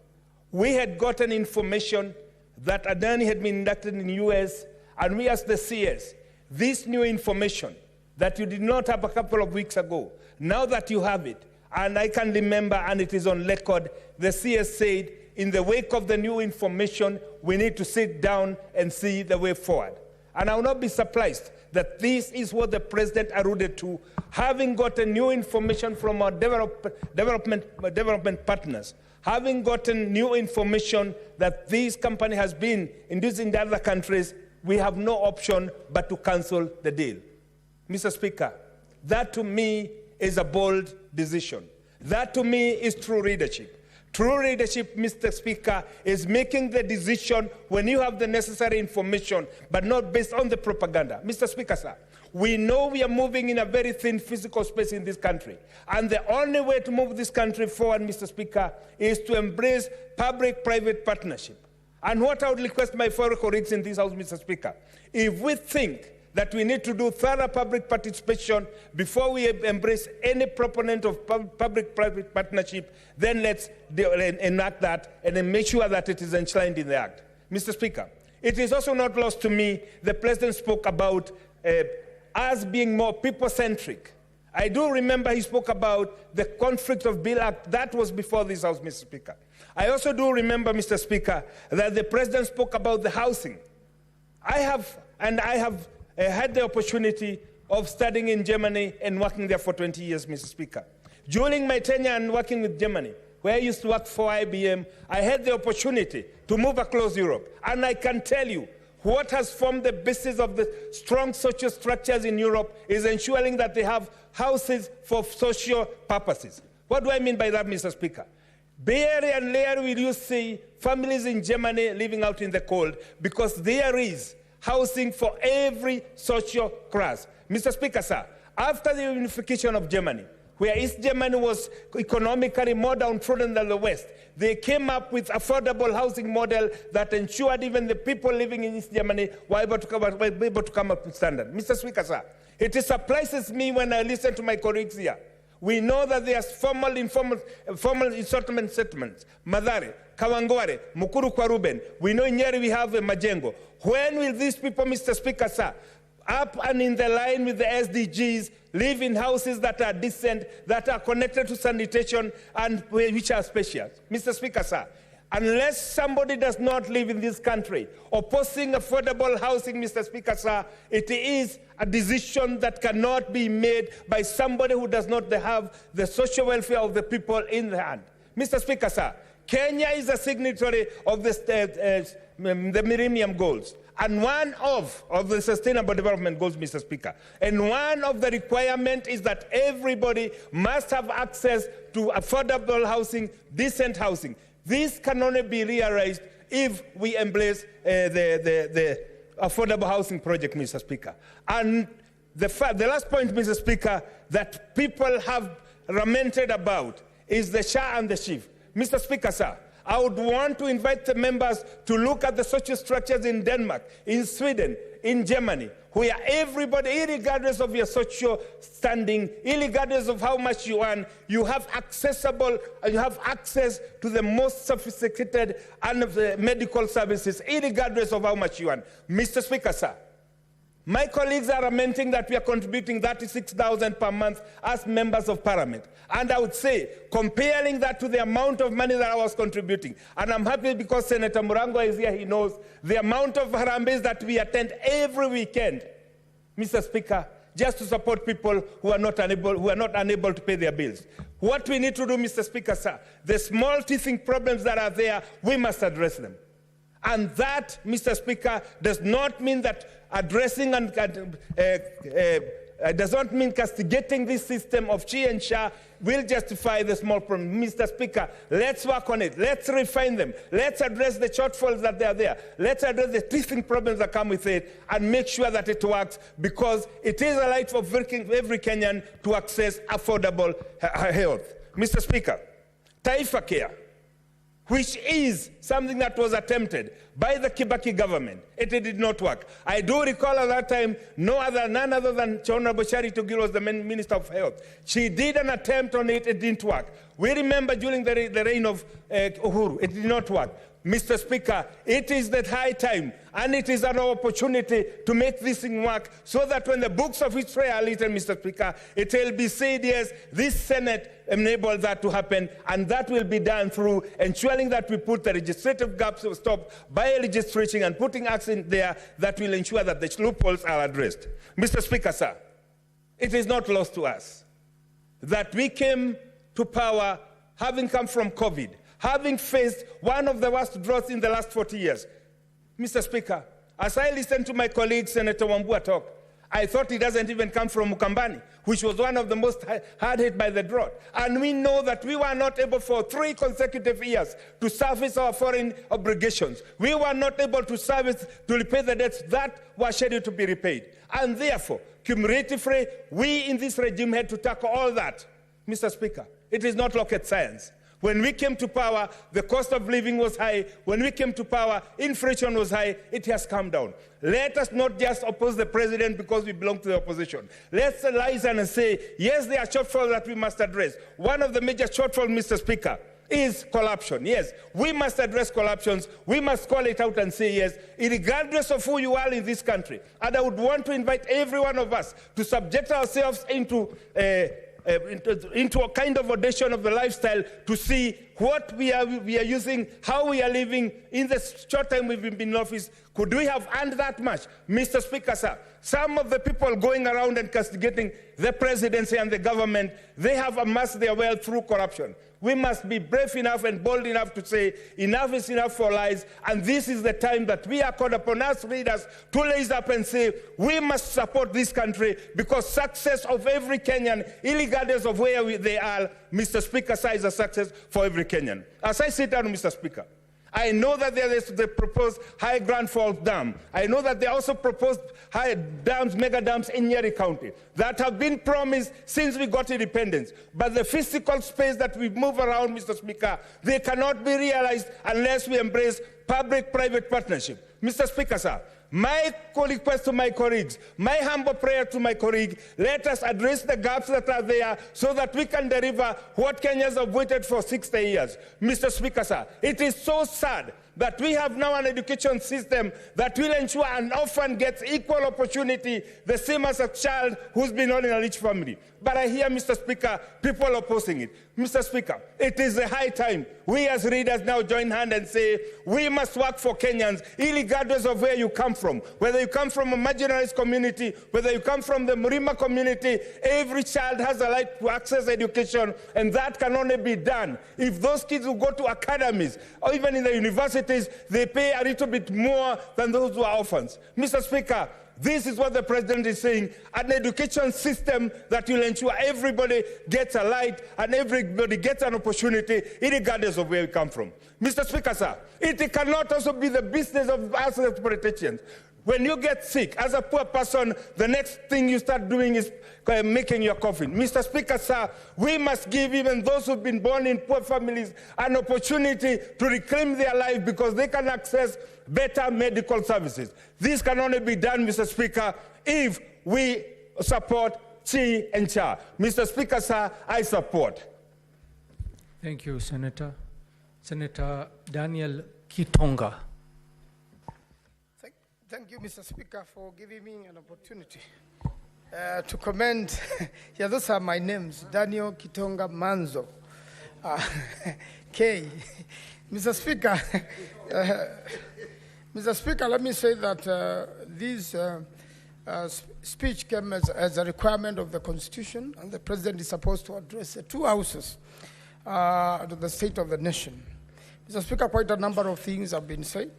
We had gotten information that Adani had been inducted in the US, and we asked the CS, this new information that you did not have a couple of weeks ago, now that you have it, and I can remember, and it is on record, the CS said, in the wake of the new information, we need to sit down and see the way forward. And I will not be surprised that this is what the president alluded to, having gotten new information from our development partners, having gotten new information that this company has been inducing the other countries, we have no option but to cancel the deal. Mr. Speaker, that to me is a bold decision. That to me is true leadership. True leadership, Mr. Speaker, is making the decision when you have the necessary information, but not based on the propaganda. Mr. Speaker, sir, we know we are moving in a very thin physical space in this country. And the only way to move this country forward, Mr. Speaker, is to embrace public-private partnership. And what I would request my fellow colleagues in this House, Mr. Speaker, if we think that we need to do thorough public participation before we embrace any proponent of public-private partnership, then let's enact that and then make sure that it is enshrined in the Act. Mr. Speaker, it is also not lost to me, the President spoke about us being more people-centric. I do remember he spoke about the conflict of Bill Act. That was before this House, Mr. Speaker. I also do remember, Mr. Speaker, that the President spoke about the housing. I have had the opportunity of studying in Germany and working there for 20 years, Mr. Speaker. During my tenure and working with Germany, where I used to work for IBM, I had the opportunity to move across Europe. And I can tell you, what has formed the basis of the strong social structures in Europe is ensuring that they have houses for social purposes. What do I mean by that, Mr. Speaker? Rarely and rarely will you see families in Germany living out in the cold because there is housing for every social class. Mr. Speaker, sir, after the unification of Germany, where East Germany was economically more downtrodden than the West, they came up with affordable housing model that ensured even the people living in East Germany were able to come up with standard. Mr. Speaker, sir, it surprises me when I listen to my colleagues here, We know that there's formal, informal settlements. Madare, Kawangware, Mukuru kwa Ruben. We know in Nyeri we have Majengo. When will these people, Mr. Speaker, sir, up and in the line with the SDGs, live in houses that are decent, that are connected to sanitation, and which are spacious? Mr. Speaker, sir, unless somebody does not live in this country opposing affordable housing, Mr. Speaker, sir, it is a decision that cannot be made by somebody who does not have the social welfare of the people in the hand. Mr. Speaker, sir, Kenya is a signatory of the Millennium Goals, and one of the Sustainable Development Goals, Mr. Speaker. And one of the requirements is that everybody must have access to affordable housing, decent housing. This can only be realized if we embrace the affordable housing project, Mr. Speaker. And the last point, Mr. Speaker, that people have lamented about is the Shah and the Chief. Mr. Speaker, sir, I would want to invite the members to look at the social structures in Denmark, in Sweden, in Germany, where everybody, regardless of your social standing, regardless of how much you earn, you have access to the most sophisticated and medical services, regardless of how much you earn. Mr. Speaker, sir, my colleagues are lamenting that we are contributing 36,000 per month as members of parliament. And I would say, comparing that to the amount of money that I was contributing, and I'm happy because Senator Murango is here, he knows the amount of harambes that we attend every weekend, Mr. Speaker, just to support people who are not unable to pay their bills. What we need to do, Mr. Speaker, sir, the small teething problems that are there, we must address them. And that, Mr. Speaker, does not mean that addressing and does not mean castigating this system of Chi and Sha will justify the small problem. Mr. Speaker, let's work on it. Let's refine them. Let's address the shortfalls that are there. Let's address the teething problems that come with it and make sure that it works, because it is a right of every Kenyan to access affordable health. Mr. Speaker, Taifa Care, which is something that was attempted by the Kibaki government. It did not work. I do recall at that time, none other than Honorable Charity Gill was the Minister of Health. She did an attempt on it, it didn't work. We remember during the reign of Uhuru, it did not work. Mr. Speaker, it is the high time, and it is an opportunity to make this thing work, so that when the books of history are written, Mr. Speaker, it will be said, yes, this Senate enabled that to happen, and that will be done through ensuring that we put the legislative gaps stopped by legislating and putting acts in there that will ensure that the loopholes are addressed. Mr. Speaker, sir, it is not lost to us that we came to power having come from COVID, having faced one of the worst droughts in the last 40 years. Mr. Speaker, as I listened to my colleague, Senator Wambua, talk, I thought it doesn't even come from Mukambani, which was one of the most hard hit by the drought. And we know that we were not able for 3 consecutive years to service our foreign obligations. We were not able to repay the debts that were scheduled to be repaid. And therefore, cumulatively, we in this regime had to tackle all that. Mr. Speaker, it is not rocket science. When we came to power, the cost of living was high. When we came to power, inflation was high. It has come down. Let us not just oppose the president because we belong to the opposition. Let's listen and say, yes, there are shortfalls that we must address. One of the major shortfalls, Mr. Speaker, is corruption. Yes, we must address corruptions. We must call it out and say yes, regardless of who you are in this country. And I would want to invite every one of us to subject ourselves into a kind of audition of the lifestyle to see what we are using, how we are living in the short time we've been in office. Could we have earned that much? Mr. Speaker, sir, some of the people going around and castigating the presidency and the government, they have amassed their wealth through corruption. We must be brave enough and bold enough to say enough is enough for lies, and this is the time that we are called upon us leaders to raise up and say we must support this country, because success of every Kenyan, regardless of where they are, Mr. Speaker, sir, is a success for every Kenyan. As I sit down, Mr. Speaker, I know that there is the proposed High Grand Falls Dam. I know that they also proposed high dams, mega dams in Nyeri County that have been promised since we got independence. But the physical space that we move around, Mr. Speaker, they cannot be realized unless we embrace public-private partnership. Mr. Speaker, sir, My request to my colleagues, my humble prayer to my colleague, let us address the gaps that are there so that we can deliver what Kenyans have waited for 60 years. Mr. Speaker, sir, it is so sad that we have now an education system that will ensure an orphan gets equal opportunity, the same as a child who's been born in a rich family. But I hear, Mr. Speaker, people opposing it. Mr. Speaker, it is a high time we as leaders now join hands and say, we must work for Kenyans, regardless of where you come from. Whether you come from a marginalized community, whether you come from the Mrima community, every child has a right to access education, and that can only be done if those kids who go to academies, or even in the universities, they pay a little bit more than those who are orphans. Mr. Speaker, this is what the president is saying, an education system that will ensure everybody gets a light and everybody gets an opportunity, regardless of where we come from. Mr. Speaker, sir, it cannot also be the business of us as politicians. When you get sick, as a poor person, the next thing you start doing is making your coffin. Mr. Speaker, sir, we must give even those who've been born in poor families an opportunity to reclaim their life because they can access better medical services. This can only be done, Mr. Speaker, if we support Chi and Cha. Mr. Speaker, sir, I support. Thank you, Senator. Senator Daniel Kitonga. Thank you, Mr. Speaker, for giving me an opportunity to comment. Yeah, those are my names, Daniel Kitonga Manzo. K. Mr. Speaker, Mr. Speaker, let me say that this speech came as a requirement of the Constitution, and the President is supposed to address the two houses to the state of the nation. Mr. Speaker, quite a number of things have been said.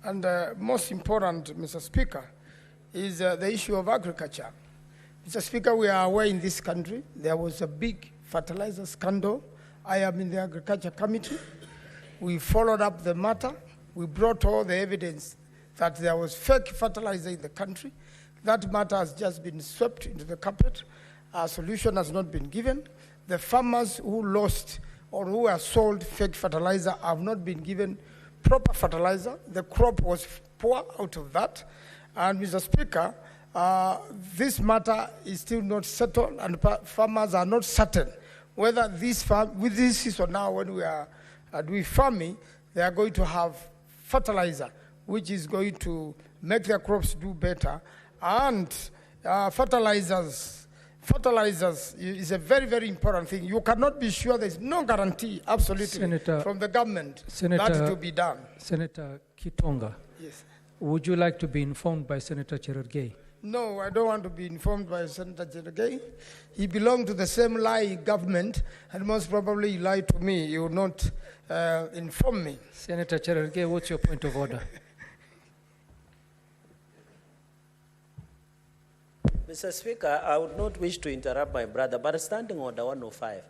And most important, Mr. Speaker, is the issue of agriculture. Mr. Speaker, we are aware in this country there was a big fertilizer scandal. I am in the Agriculture Committee. We followed up the matter. We brought all the evidence that there was fake fertilizer in the country. That matter has just been swept into the carpet. A solution has not been given. The farmers who lost or who were sold fake fertilizer have not been given proper fertilizer. The crop was poor out of that. And Mr. Speaker, this matter is still not settled, and farmers are not certain whether with this season now, when we are doing farming, they are going to have fertilizer, which is going to make their crops do better. And fertilizers is a very, very important thing. You cannot be sure. There's no guarantee, absolutely, Senator, from the government that it will be done. Senator Kitonga, yes. Would you like to be informed by Senator Cherargei? No, I don't want to be informed by Senator Cherargei. He belonged to the same lie government, and most probably he lied to me. He will not inform me. Senator Cherargei, what's your point of order? Mr. Speaker, I would not wish to interrupt my brother, but standing order 105.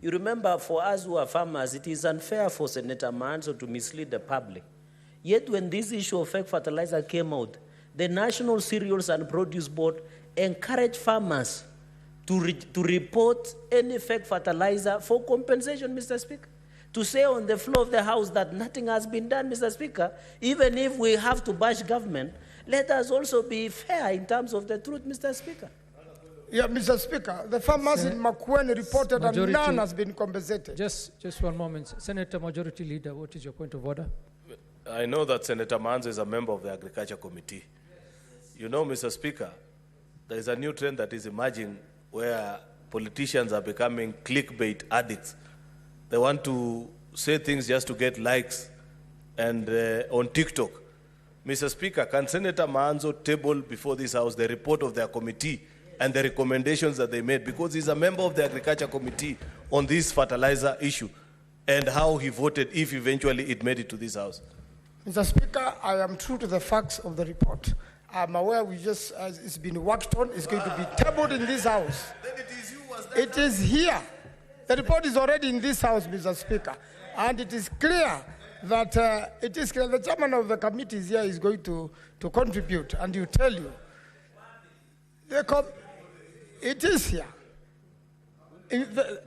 You remember, for us who are farmers, it is unfair for Senator Manzo to mislead the public. Yet when this issue of fake fertilizer came out, the National Cereals and Produce Board encouraged farmers to report any fake fertilizer for compensation, Mr. Speaker. To say on the floor of the House that nothing has been done, Mr. Speaker, even if we have to bash government, let us also be fair in terms of the truth, Mr. Speaker. Yeah, Mr. Speaker, the farmers in Makueni reported and none has been compensated. Just one moment. Senator Majority Leader, what is your point of order? I know that Senator Manzo is a member of the Agriculture Committee. You know, Mr. Speaker, there is a new trend that is emerging where politicians are becoming clickbait addicts. They want to say things just to get likes and on TikTok. Mr. Speaker, can Senator Manzo table before this House the report of their committee and the recommendations that they made, because he's a member of the Agriculture Committee on this fertilizer issue, and how he voted if eventually it made it to this House? Mr. Speaker, I am true to the facts of the report. I'm aware it's been worked on. It's going to be tabled in this House. It is here. The report is already in this House, Mr. Speaker. And it is clear that the chairman of the committee is here is going to contribute, and you tell you. It is here.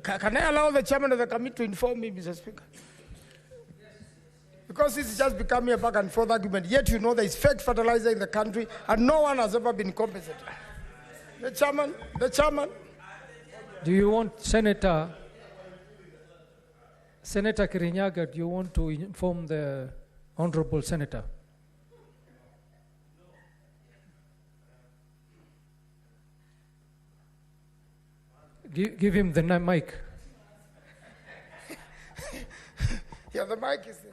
Can I allow the chairman of the committee to inform me, Mr. Speaker? Because this is just becoming a back and forth argument. Yet you know there is fake fertilizer in the country and no one has ever been compensated. The chairman. Do you want Senator Kirinyaga, do you want to inform the Honorable Senator? Give him the mic. Yeah, the mic is there.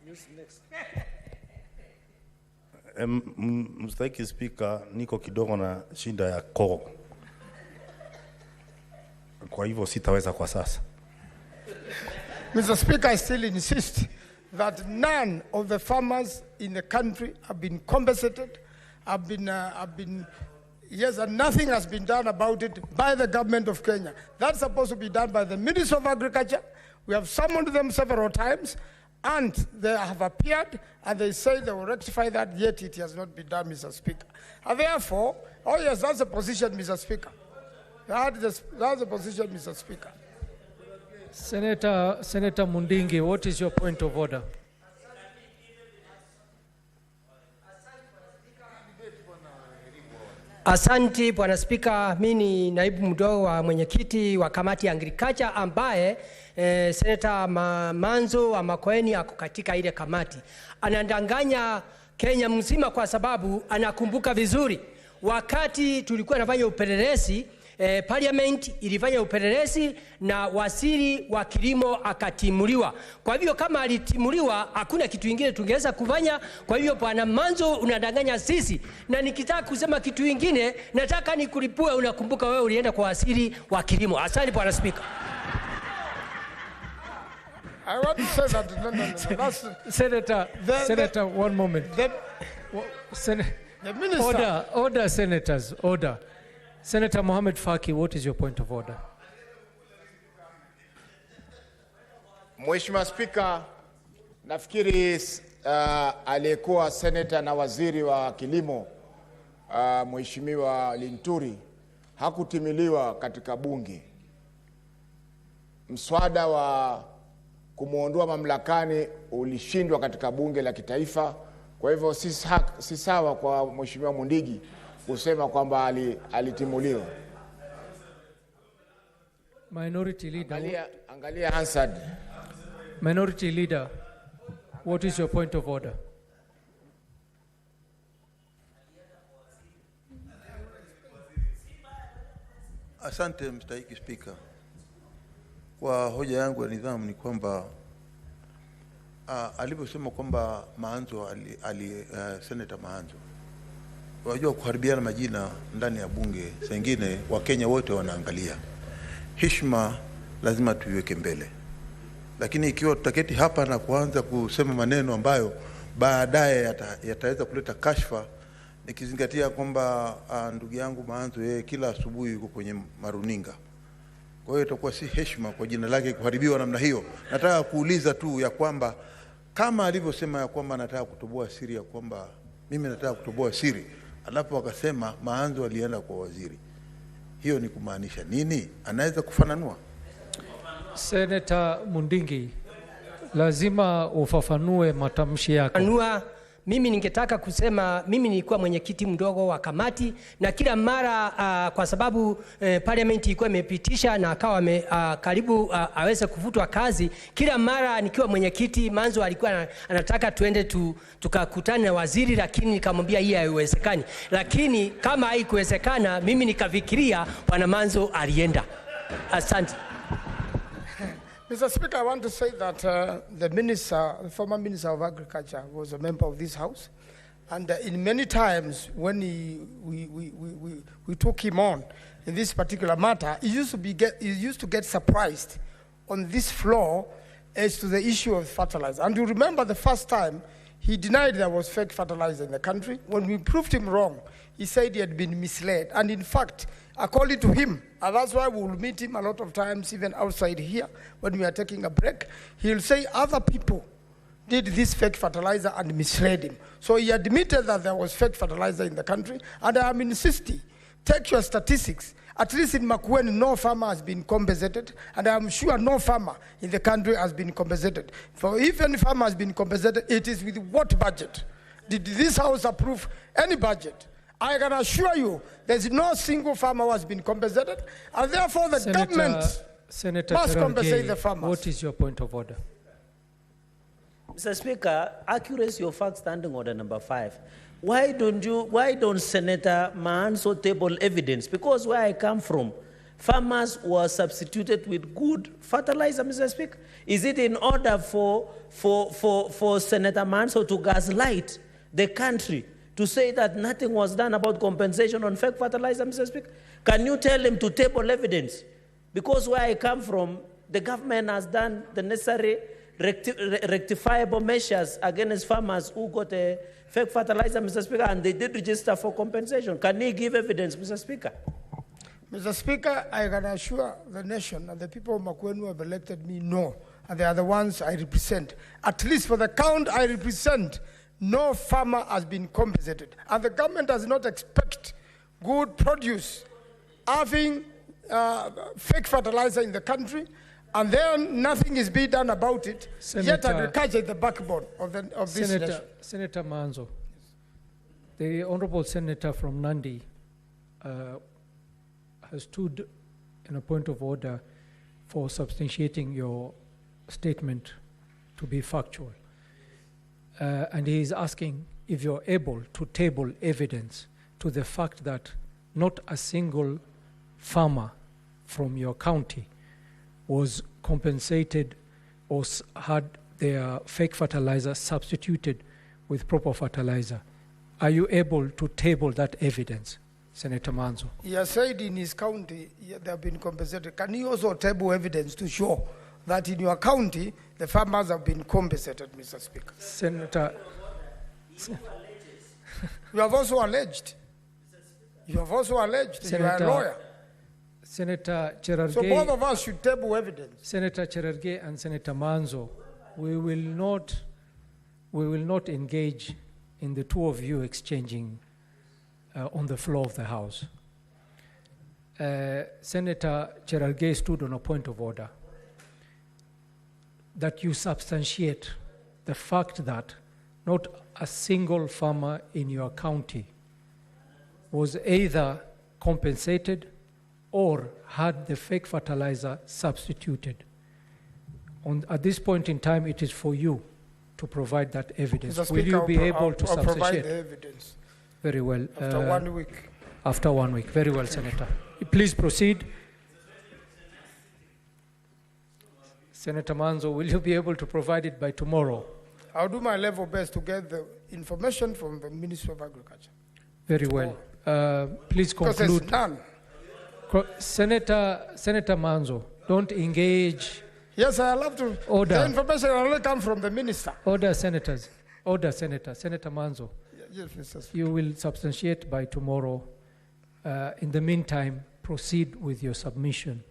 Use next. Mstahiki Spika, niko kidogo na shida ya koo. Kwa hivyo sitaweza kwa sasa. Mr. Speaker, I still insist that none of the farmers in the country have been compensated, yes, and nothing has been done about it by the government of Kenya. That's supposed to be done by the Minister of Agriculture. We have summoned them several times, and they have appeared, and they say they will rectify that, yet it has not been done, Mr. Speaker. And therefore, oh yes, that's the position, Mr. Speaker. That's the position, Mr. Speaker. Senator Mundingi, what is your point of order? Asante Bwana Spika, mimi ni naibu mdogo wa mwenyekiti wa kamati ya agriculture ambaye Senator Manzo wa Makoeni ako katika ile kamati. Anadanganya Kenya mzima kwa sababu anakumbuka vizuri wakati tulikuwa nafanya upelelezi, parliament ilifanya upelelezi na waziri wa kilimo akatimuliwa. Kwa hivyo kama alitimuliwa hakuna kitu kingine tungeweza kufanya. Kwa hivyo Bwana Manzo unadanganya sisi, na nikitaka kusema kitu kingine nataka nikulipue. Unakumbuka wewe ulienda kwa waziri wa kilimo. Asante Bwana Speaker. I want to say that no. Senator, one moment. The minister. Order, senators, order. Senator Mohamed Faki, what is your point of order? Mheshimiwa Spika, nafikiri aliyekuwa senator na waziri wa kilimo Mheshimiwa Linturi hakutimiliwa katika bunge. Mswada wa kumuondoa mamlakani ulishindwa katika bunge la kitaifa. Kwa hivyo si sawa kwa Mheshimiwa Mundigi kusema kwamba alitimuliwa. Minority Leader. Angalia Hansard. Minority Leader, what is your point of order? Asante Mstahiki Spika. Kwa hoja yangu ya nidhamu ni kwamba aliposema kwamba Maanzo Senator Maanzo, wajua kuharibiana majina ndani ya bunge, sengine Wakenya wote wanaangalia. Heshima lazima tuiweke mbele. Lakini ikiwa tutaketi hapa na kuanza kusema maneno ambayo baadaye yataweza kuleta kashfa, nikizingatia kwamba ndugu yangu Maanzo yeye kila asubuhi yuko kwenye maruninga, kwa hiyo itakuwa si heshima kwa jina lake kuharibiwa namna hiyo. Nataka kuuliza tu ya kwamba kama alivyosema ya kwamba nataka kutoboa siri, ya kwamba mimi nataka kutoboa siri, alafu akasema Maanzo alienda kwa waziri, hiyo ni kumaanisha nini? Anaweza kufananua? Senator Mundingi, lazima ufafanue matamshi yako. Mimi ningetaka kusema mimi nilikuwa mwenyekiti mdogo wa kamati, na kila mara kwa sababu parliament ilikuwa imepitisha na akawa karibu aweze kufutwa kazi, kila mara nikiwa mwenyekiti Manzo alikuwa anataka tuende tukakutane na waziri, lakini nikamwambia hii haiwezekani. Lakini kama haikuwezekana mimi nikafikiria Bwana Manzo alienda. Asante. Mr. Speaker, I want to say that the former Minister of Agriculture was a member of this House. And in many times when we took him on in this particular matter, he used to get surprised on this floor as to the issue of fertilizer. And you remember the first time he denied there was fake fertilizer in the country. When we proved him wrong, he said he had been misled. And in fact, according to him, and that's why we will meet him a lot of times, even outside here, when we are taking a break, he'll say other people did this fake fertilizer and misled him. So he admitted that there was fake fertilizer in the country, and I am insisting take your statistics. At least in Makueni, no farmer has been compensated, and I'm sure no farmer in the country has been compensated. For if any farmer has been compensated, it is with what budget? Did this House approve any budget? I can assure you, there's no single farmer who has been compensated, and therefore the government must compensate the farmers. What is your point of order? Mr. Speaker, accuracy of fact standing order number 5. Why don't Senator Maanzo table evidence? Because where I come from, farmers were substituted with good fertilizer, Mr. Speaker. Is it in order for Senator Maanzo to gaslight the country to say that nothing was done about compensation on fake fertilizer, Mr. Speaker? Can you tell him to table evidence? Because where I come from, the government has done the necessary rectifiable measures against farmers who got a fake fertilizer, Mr. Speaker, and they did register for compensation. Can he give evidence, Mr. Speaker? Mr. Speaker, I can assure the nation and the people of Makueni who have elected me no, and they are the ones I represent. At least for the count I represent, no farmer has been compensated. And the government does not expect good produce having fake fertilizer in the country, and then nothing is being done about it, yet agriculture is the backbone of this nation. Senator Maanzo, the Honorable Senator from Nandi has stood in a point of order for substantiating your statement to be factual. And he is asking if you're able to table evidence to the fact that not a single farmer from your county was compensated or had their fake fertilizer substituted with proper fertilizer. Are you able to table that evidence, Senator Maanzo? He has said in his county they have been compensated. Can you also table evidence to show that in your county the farmers have been compensated, Mr. Speaker? Senator, you have also alleged. You have also alleged. Senator, you are a lawyer. Senator Cherargei, so both of us should table evidence. Senator Cherargei and Senator Maanzo, we will not engage in the two of you exchanging on the floor of the House. Senator Cherargei stood on a point of order that you substantiate the fact that not a single farmer in your county was either compensated or had the fake fertilizer substituted. At this point in time, it is for you to provide that evidence. Mr. Will Speaker, you be able to I'll provide substantiate? the evidence. Very well. After 1 week. After 1 week. Very well, Senator. Please proceed. Senator Maanzo, will you be able to provide it by tomorrow? I'll do my level best to get the information from the Ministry of Agriculture. Very well. Please conclude. Because there's none. Senator Maanzo, don't engage. Yes, I love to. Order. The information will only come from the minister. Order, senators. Order, Senator. Senator Maanzo. Yes, Mr. Speaker. You will substantiate by tomorrow. In the meantime, proceed with your submission.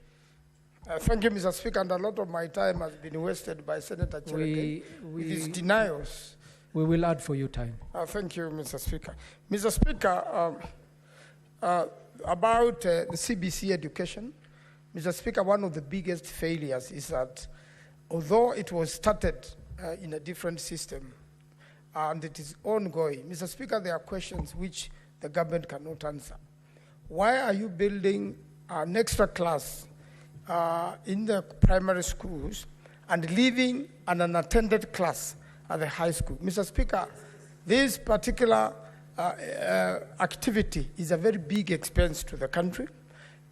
Thank you, Mr. Speaker. And a lot of my time has been wasted by Senator Cherargei with his denials. We will add for you time. Thank you, Mr. Speaker. Mr. Speaker, about the CBC education, Mr. Speaker, one of the biggest failures is that although it was started in a different system and it is ongoing, Mr. Speaker, there are questions which the government cannot answer. Why are you building an extra class in the primary schools and leaving an unattended class at the high school? Mr. Speaker, this particular activity is a very big expense to the country.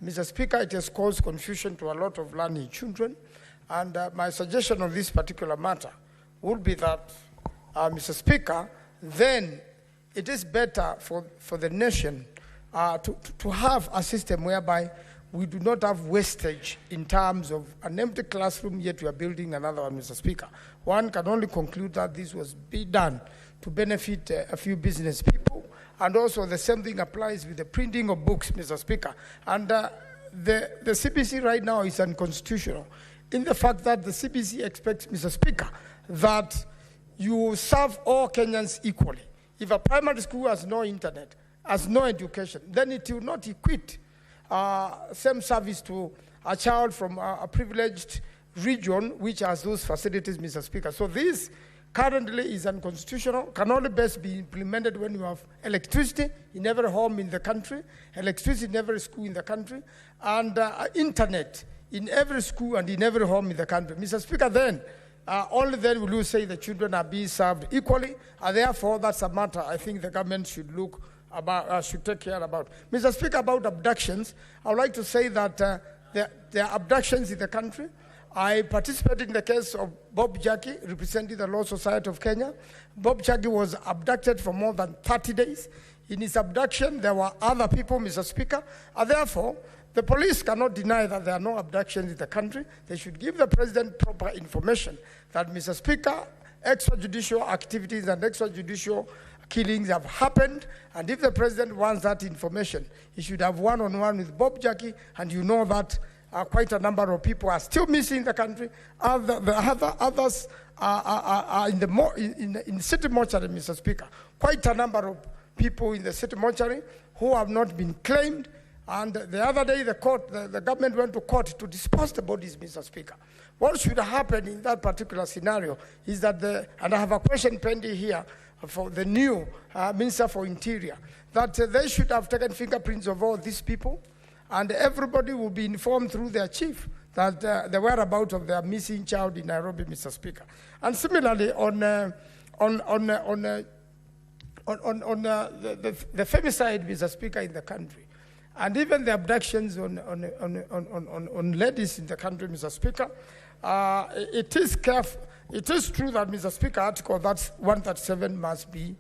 Mr. Speaker, it has caused confusion to a lot of learning children. And my suggestion on this particular matter would be that, Mr. Speaker, then it is better for the nation to have a system whereby we do not have wastage in terms of an empty classroom, yet we are building another one, Mr. Speaker. One can only conclude that this was done to benefit a few business people, and also the same thing applies with the printing of books, Mr. Speaker. And the CBC right now is unconstitutional in the fact that the CBC expects, Mr. Speaker, that you serve all Kenyans equally. If a primary school has no internet, has no education, then it will not equate same service to a child from a privileged region which has those facilities, Mr. Speaker. So this currently is unconstitutional, can only best be implemented when you have electricity in every home in the country, electricity in every school in the country, and internet in every school and in every home in the country. Mr. Speaker, then, only then will you say the children are being served equally, and therefore that's a matter I think the government should look about, should take care about. Mr. Speaker, about abductions, I would like to say that there are abductions in the country. I participated in the case of Bob Jackie, representing the Law Society of Kenya. Bob Jackie was abducted for more than 30 days. In his abduction, there were other people, Mr. Speaker, and therefore, the police cannot deny that there are no abductions in the country. They should give the president proper information that, Mr. Speaker, extrajudicial activities and extrajudicial killings have happened, and if the president wants that information, he should have one-on-one with Bob Jackie, and you know that quite a number of people are still missing in the country. Others are in the city mortuary, Mr. Speaker. Quite a number of people in the city mortuary who have not been claimed. And the other day, the government went to court to dispose the bodies, Mr. Speaker. What should happen in that particular scenario is that and I have a question pending here for the new Minister for Interior, that they should have taken fingerprints of all these people, and everybody will be informed through their chief that the whereabouts of their missing child in Nairobi, Mr. Speaker. And similarly, on the femicide, Mr. Speaker, in the country, and even the abductions on ladies in the country, Mr. Speaker, it is true that, Mr. Speaker, Article 137 must be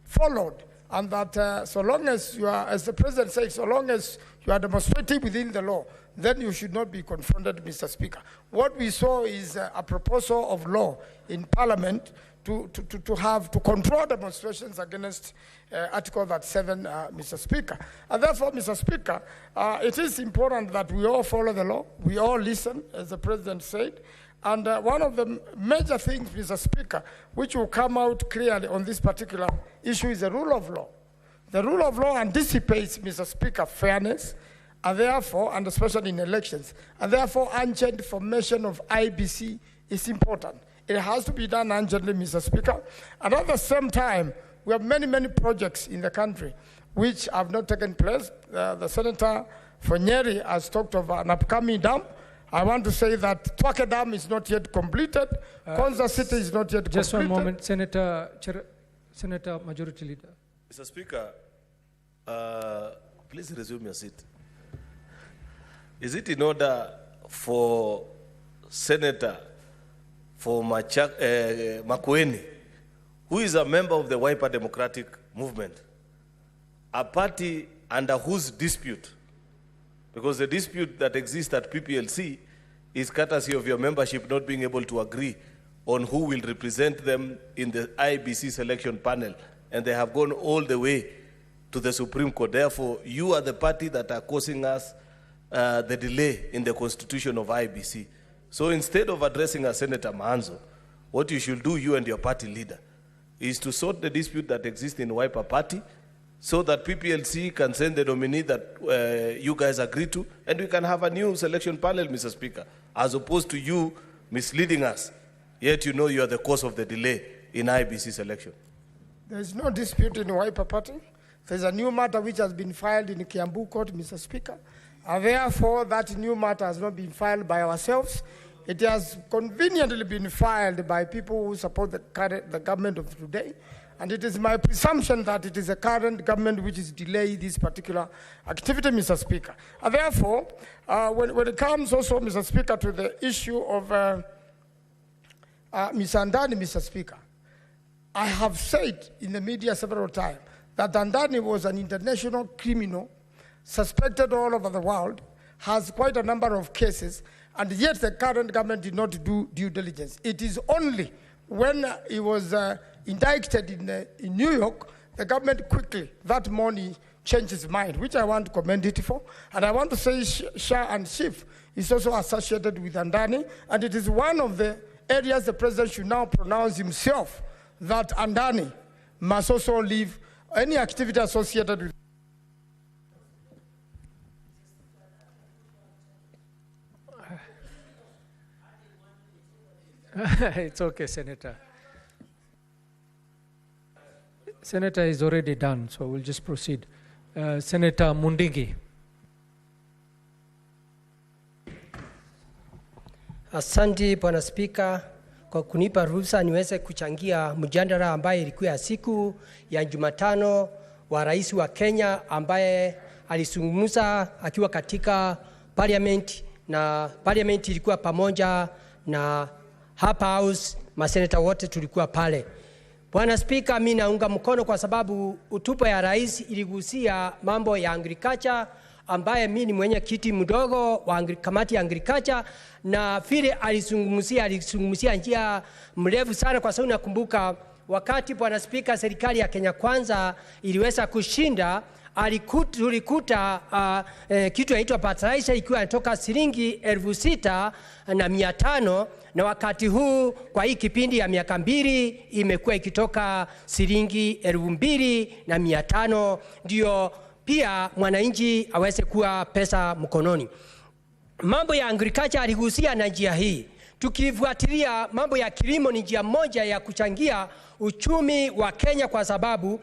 followed, and that so long as you are, as the President says, so long as you are demonstrating within the law, then you should not be confronted, Mr. Speaker. What we saw is a proposal of law in Parliament to control demonstrations against Article 37, Mr. Speaker. And therefore, Mr. Speaker, it is important that we all follow the law, we all listen, as the President said. And one of the major things, Mr. Speaker, which will come out clearly on this particular issue is the rule of law. The rule of law anticipates, Mr. Speaker, fairness, and therefore, and especially in elections, and therefore, urgent formation of IBC is important. It has to be done urgently, Mr. Speaker. And at the same time, we have many, many projects in the country which have not taken place. The Senator for Nyeri has talked of an upcoming dam. I want to say that Twake Dam is not yet completed. Konza City is not yet just completed. Just one moment, Senator Majority Leader. Mr. Speaker, please resume your seat. Is it in order for Senator for Makueni, who is a member of the Wiper Democratic Movement, a party under whose dispute, because the dispute that exists at PPLC is courtesy of your membership not being able to agree on who will represent them in the IBC selection panel, and they have gone all the way to the Supreme Court. Therefore, you are the party that are causing us the delay in the constitution of IBC. So instead of addressing Senator Maanzo, what you should do, you and your party leader, is to sort the dispute that exists in Wiper Party so that PPLC can send the nominee that you guys agree to, and we can have a new selection panel, Mr. Speaker, as opposed to you misleading us, yet you know you are the cause of the delay in IBC selection. There is no dispute in Wiper Party. There's a new matter which has been filed in the Kiambu Court, Mr. Speaker. And therefore, that new matter has not been filed by ourselves. It has conveniently been filed by people who support the government of today. And it is my presumption that it is the current government which is delaying this particular activity, Mr. Speaker. And therefore, when it comes also, Mr. Speaker, to the issue of Mr. Andani, Mr. Speaker, I have said in the media several times that Andani was an international criminal suspected all over the world, has quite a number of cases, and yet the current government did not do due diligence. It is only when he was indicted in New York, the government quickly, that morning, changed his mind, which I want to commend it for. And I want to say Shah and Schiff is also associated with Andani, and it is one of the areas the president should now pronounce himself that Andani must also leave any activity associated with It's okay, Senator. Senator is already done, so we'll just proceed. Senator Mundingi. Asante Bwana Spika kwa kunipa ruhusa niweze kuchangia mjadala ambaye ilikuwa ya siku ya Jumatano wa rais wa Kenya ambaye alizungumza akiwa katika parliament, na parliament ilikuwa pamoja na Upper House, maseneta wote tulikuwa pale. Bwana Spika, mimi naunga mkono kwa sababu hotuba ya rais iligusia mambo ya agriculture ambaye mimi ni mwenyekiti mdogo wa kamati ya agriculture, na vile alizungumzia njia mrefu sana, kwa sababu nakumbuka wakati Bwana Spika serikali ya Kenya Kwanza iliweza kushinda, tulikuta kitu inaitwa Fertilizer ikiwa inatoka shilingi 6,500, na wakati huu kwa hii kipindi ya miaka 2 imekuwa ikitoka shilingi 2,500, ndio pia mwananchi aweze kuwa pesa mkononi. Mambo ya agriculture aligusia na njia hii. Tukifuatilia mambo ya kilimo ni njia moja ya kuchangia uchumi wa Kenya, kwa sababu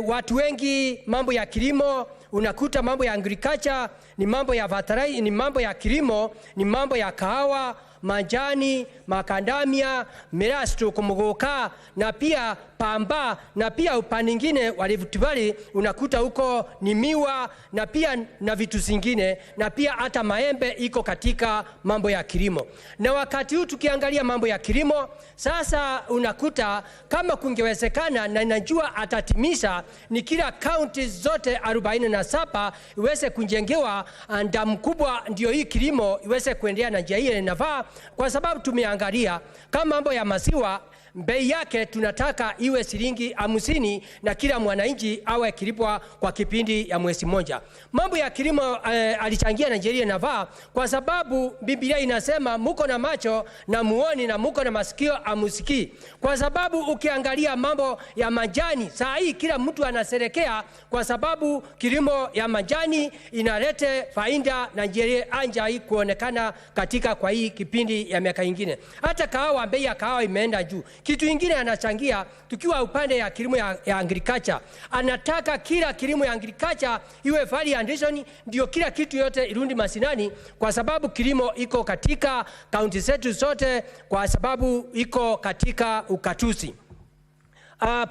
watu wengi mambo ya kilimo unakuta mambo ya agriculture ni mambo ya fertilizer, ni mambo ya kilimo, ni mambo ya kahawa, majani, makandamia, mirasto kumugoka, na pia pamba, na pia upande mwingine wa Rift Valley unakuta huko ni miwa, na pia na vitu zingine, na pia hata maembe iko katika mambo ya kilimo. Na wakati huu tukiangalia mambo ya kilimo, sasa unakuta kama kungewezekana, na najua atatimisha, ni kila county zote 47 iweze kujengewa damu kubwa, ndio hii kilimo iweze kuendelea na njia ile inafaa, kwa sababu tumeangalia kama mambo ya maziwa bei yake tunataka iwe shilingi 50 na kila mwananchi awe kilipwa kwa kipindi ya mwezi mmoja. Mambo ya kilimo alichangia Nigeria navaa, kwa sababu Biblia inasema muko na macho na muoni na muko na masikio amusikii. Kwa sababu ukiangalia mambo ya majani saa hii kila mtu anaserekea, kwa sababu kilimo ya majani inalete faida Nigeria anja hii kuonekana katika kwa hii kipindi ya miaka ingine. Hata kahawa, bei ya kahawa imeenda juu. Kitu ingine anachangia, tukiwa upande ya kilimo ya agriculture, anataka kila kilimo ya agriculture iwe value addition, ndio kila kitu yote irundi masinani, kwa sababu kilimo iko katika kaunti zetu zote, kwa sababu iko katika ukatusi.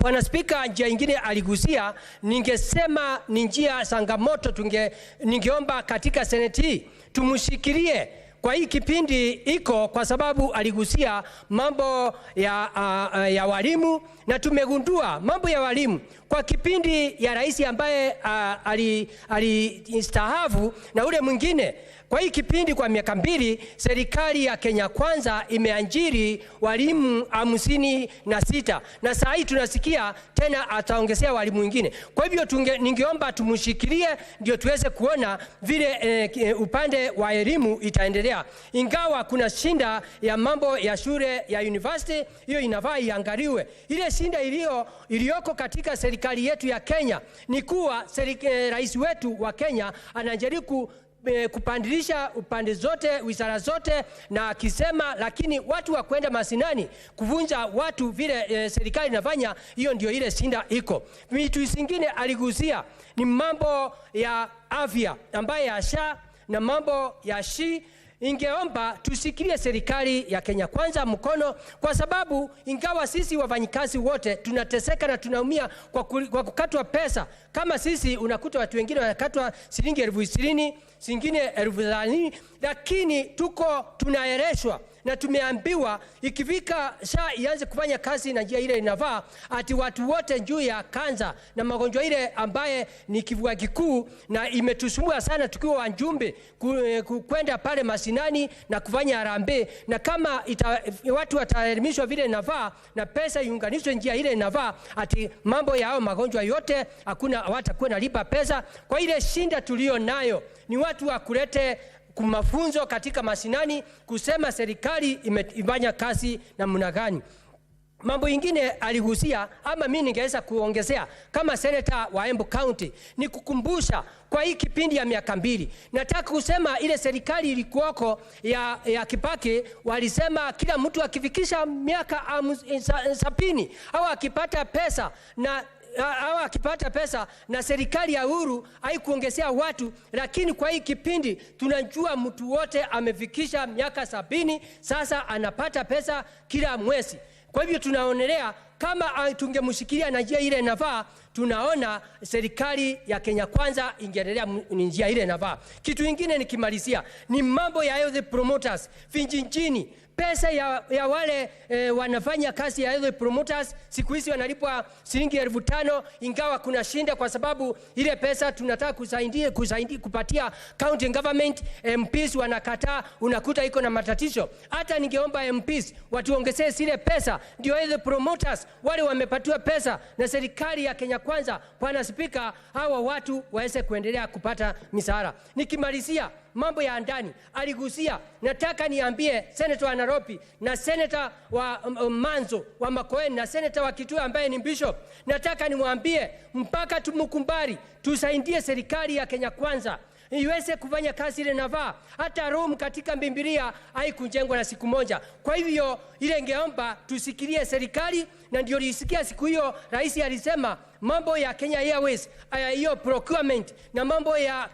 Bwana Spika, njia ingine aligusia, ningesema ni njia changamoto, ningeomba katika seneti tumushikilie kwa hii kipindi iko, kwa sababu aligusia mambo ya walimu, na tumegundua mambo ya walimu kwa kipindi ya rais ambaye alistaafu na ule mwingine. Kwa hii kipindi kwa miaka 2 serikali ya Kenya Kwanza imeajiri walimu 56, na saa hii tunasikia tena ataongezea walimu wengine. Kwa hivyo ningeomba tumushikilie ndio tuweze kuona vile upande wa elimu itaendelea. Ingawa kuna shinda ya mambo ya shule ya university, hiyo inafaa iangaliwe. Ile shinda iliyoko katika serikali yetu ya Kenya ni kuwa rais wetu wa Kenya anajaribu kupandilisha upande zote, wizara zote, na akisema lakini watu wa kwenda masinani kuvunja watu vile serikali inafanya, hiyo ndio ile shinda iko. Vitu zingine aligusia ni mambo ya afya ambaye ya SHA na mambo ya SHI. Ingeomba tusikilie serikali ya Kenya Kwanza mkono, kwa sababu ingawa sisi wafanyikazi wote tunateseka na tunaumia kwa kukatwa pesa. Kama sisi unakuta watu wengine wanakatwa shilingi 20,000, zingine 30,000, lakini tunaeleshwa na tumeambiwa ikifika SHA ianze kufanya kazi na njia ile inavaa, ati watu wote juu ya kanza na magonjwa ile ambaye ni kifua kikuu, na imetusumbua sana tukiwa wajumbe kwenda pale masinani na kufanya harambee, na kama watu wataelimishwa vile inavaa na pesa iunganishwe njia ile inavaa, ati mambo yao magonjwa yote hakuna watakuwa nalipa pesa. Kwa ile shinda tulio nayo ni watu wa kulete kumafunzo katika masinani kusema serikali imefanya kazi namna gani. Mambo ingine aligusia ama mimi ningeweza kuongezea kama senator wa Embu County ni kukumbusha kwa hii kipindi ya miaka 2. Nataka kusema ile serikali ilikuwako ya Kibaki walisema kila mtu akifikisha miaka 70 au akipata pesa na serikali ya Uhuru haikuongezea watu, lakini kwa hii kipindi tunajua mtu wote amefikisha miaka 70 sasa anapata pesa kila mwezi. Kwa hivyo tunaonelea kama tungemshikilia na njia ile inafaa, tunaona serikali ya Kenya Kwanza ingeendelea njia ile inafaa. Kitu kingine nikimalizia ni mambo ya health promoters vijijini. Pesa ya wale wanafanya kazi ya health promoters siku hizi wanalipwa shilingi 5,000, ingawa kuna shinda kwa sababu ile pesa tunataka kusaidia kupatia county government. MPs wanakataa, unakuta iko na matatizo. Hata ningeomba MPs watuongezee zile pesa ndio health promoters wale wamepatiwa pesa na serikali ya Kenya Kwanza, Bwana Spika, hawa watu waweze kuendelea kupata misaada. Nikimalizia mambo ya ndani aligusia, nataka niambie senator wa Nairobi na senator wa Manzo wa Makoeni na senator wa Kitui ambaye ni bishop, nataka nimwambie mpaka tumkumbari tusaidie serikali ya Kenya Kwanza iweze kufanya kazi ile navaa. Hata Rome katika Biblia haikujengwa na siku moja. Kwa hivyo ile ngeomba tusikilie serikali, na ndio lisikia siku hiyo rais alisema mambo ya Kenya Airways hiyo procurement na mambo ya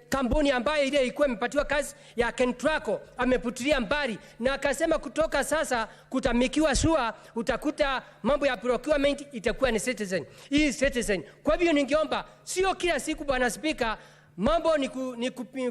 kampuni ambayo ile ilikuwa imepatiwa kazi ya Kentraco ameputilia mbali, na akasema kutoka sasa kutamikiwa SUA utakuta mambo ya procurement itakuwa ni citizen. Kwa hivyo ningeomba sio kila siku Bwana Spika mambo ni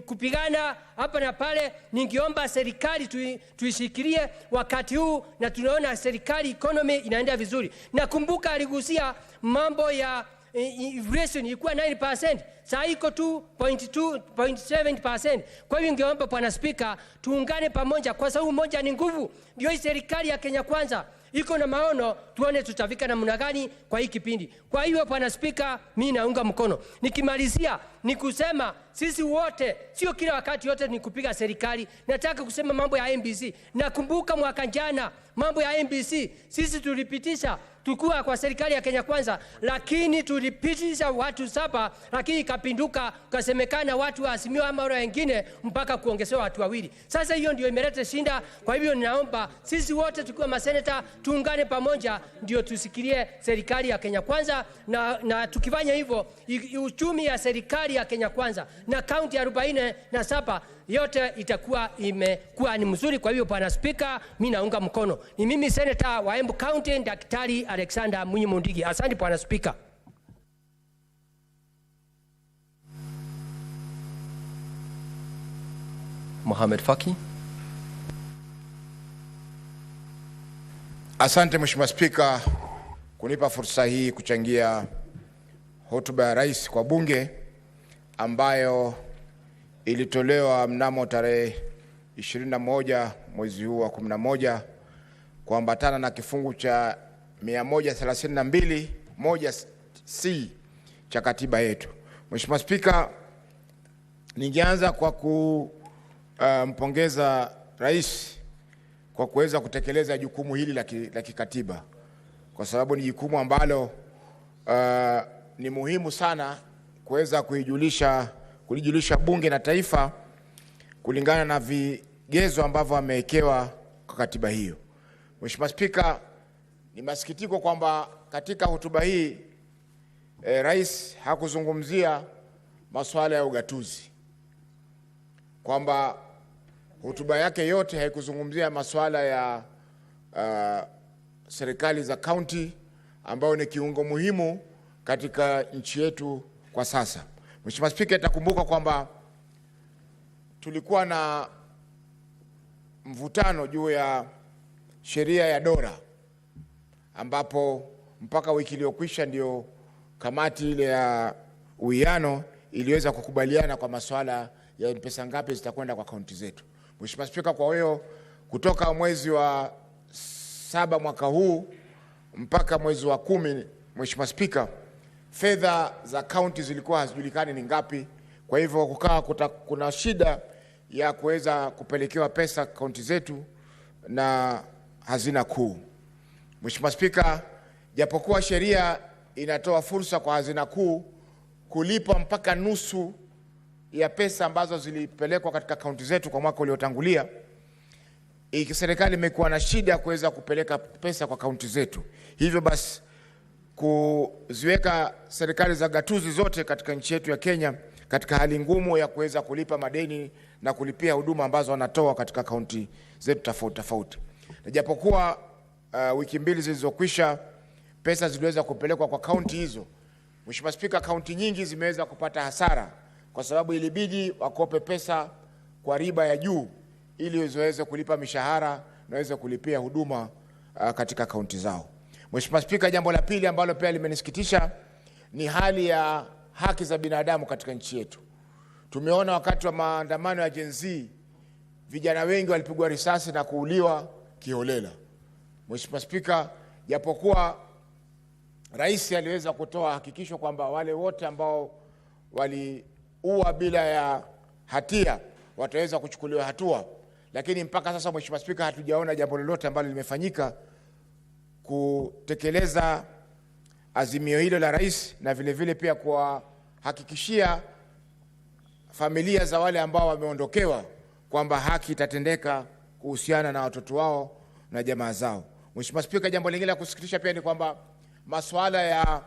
kupigana hapa na pale. Ningeomba serikali tuishikilie wakati huu, na tunaona serikali economy inaenda vizuri. Nakumbuka aligusia mambo ya inflation ilikuwa 9%, sasa iko 2.7%. Kwa hivyo ningeomba Bwana Spika tuungane pamoja, kwa sababu moja ni nguvu. Ndio hii serikali ya Kenya Kwanza iko na maono, tuone tutafika namna gani kwa hii kipindi. Kwa hiyo Bwana Spika, mimi naunga mkono. Nikimalizia ni kusema sisi wote sio kila wakati yote ni kupiga serikali. Nataka kusema mambo ya MBC. Nakumbuka mwaka jana mambo ya MBC sisi tulipitisha tukua kwa serikali ya Kenya Kwanza, lakini tulipitisha watu 7, lakini ikapinduka kasemekana watu wa Azimio ama wengine mpaka kuongezewa watu 2. Sasa hiyo ndio imeleta shinda. Kwa hivyo ninaomba sisi wote tukiwa maseneta tuungane pamoja ndio tusikilie serikali ya Kenya Kwanza, na tukifanya hivyo uchumi ya serikali ya Kenya Kwanza na kaunti 47 yote itakuwa imekuwa ni mzuri. Kwa hivyo Bwana Spika, mimi naunga mkono. Ni mimi senator wa Embu County Daktari Alexander Munyimundigi. Asante Bwana Spika. Mohamed Faki. Asante Mheshimiwa Spika kunipa fursa hii kuchangia hotuba ya rais kwa bunge ambayo ilitolewa mnamo tarehe 21 mwezi huu wa 11 kuambatana na kifungu cha 132 1C cha katiba yetu. Mheshimiwa Spika, ningeanza kwa kumpongeza rais kwa kuweza kutekeleza jukumu hili la kikatiba, kwa sababu ni jukumu ambalo ni muhimu sana kuweza kulijulisha bunge na taifa kulingana na vigezo ambavyo amewekewa kwa katiba hiyo. Mheshimiwa Spika, ni masikitiko kwamba katika hotuba hii rais hakuzungumzia masuala ya ugatuzi, kwamba hotuba yake yote haikuzungumzia masuala ya serikali za county ambayo ni kiungo muhimu katika nchi yetu kwa sasa. Mheshimiwa Spika, itakumbuka kwamba tulikuwa na mvutano juu ya sheria ya dola, ambapo mpaka wiki iliyokwisha ndio kamati ile ya uwiano iliweza kukubaliana kwa masuala ya pesa ngapi zitakwenda kwa kaunti zetu. Mheshimiwa Spika, kwa hiyo kutoka mwezi wa 7 mwaka huu mpaka mwezi wa 10, Mheshimiwa Spika, fedha za kaunti zilikuwa hazijulikani ni ngapi. Kwa hivyo kuna shida ya kuweza kupelekewa pesa kaunti zetu, na hazina kuu. Mheshimiwa Spika, japokuwa sheria inatoa fursa kwa hazina kuu kulipa mpaka nusu ya pesa ambazo zilipelekwa katika kaunti zetu kwa mwaka uliotangulia, serikali imekuwa na shida kuweza kupeleka pesa kwa kaunti zetu. Hivyo basi kuziweka serikali za gatuzi zote katika nchi yetu ya Kenya katika hali ngumu ya kuweza kulipa madeni na kulipia huduma ambazo wanatoa katika kaunti zetu tofauti tofauti. Na japokuwa wiki mbili zilizokwisha pesa ziliweza kupelekwa kwa kaunti hizo, Mheshimiwa Spika, kaunti nyingi zimeweza kupata hasara kwa sababu ilibidi wakope pesa kwa riba ya juu ili ziweze kulipa mishahara na waweze kulipia huduma katika kaunti zao. Mheshimiwa Spika, jambo la pili ambalo pia limenisikitisha ni hali ya haki za binadamu katika nchi yetu. Tumeona wakati wa maandamano ya Gen Z vijana wengi walipigwa risasi na kuuliwa kiholela. Mheshimiwa Spika, japokuwa Rais aliweza kutoa hakikisho kwamba wale wote ambao waliua bila ya hatia wataweza kuchukuliwa hatua, lakini mpaka sasa Mheshimiwa Spika, hatujaona jambo lolote ambalo limefanyika kutekeleza azimio hilo la Rais, na vile vile pia kuhakikishia familia za wale ambao wameondokewa kwamba haki itatendeka kuhusiana na watoto wao na jamaa zao. Mheshimiwa Spika, jambo lingine la kusikitisha pia ni kwamba masuala ya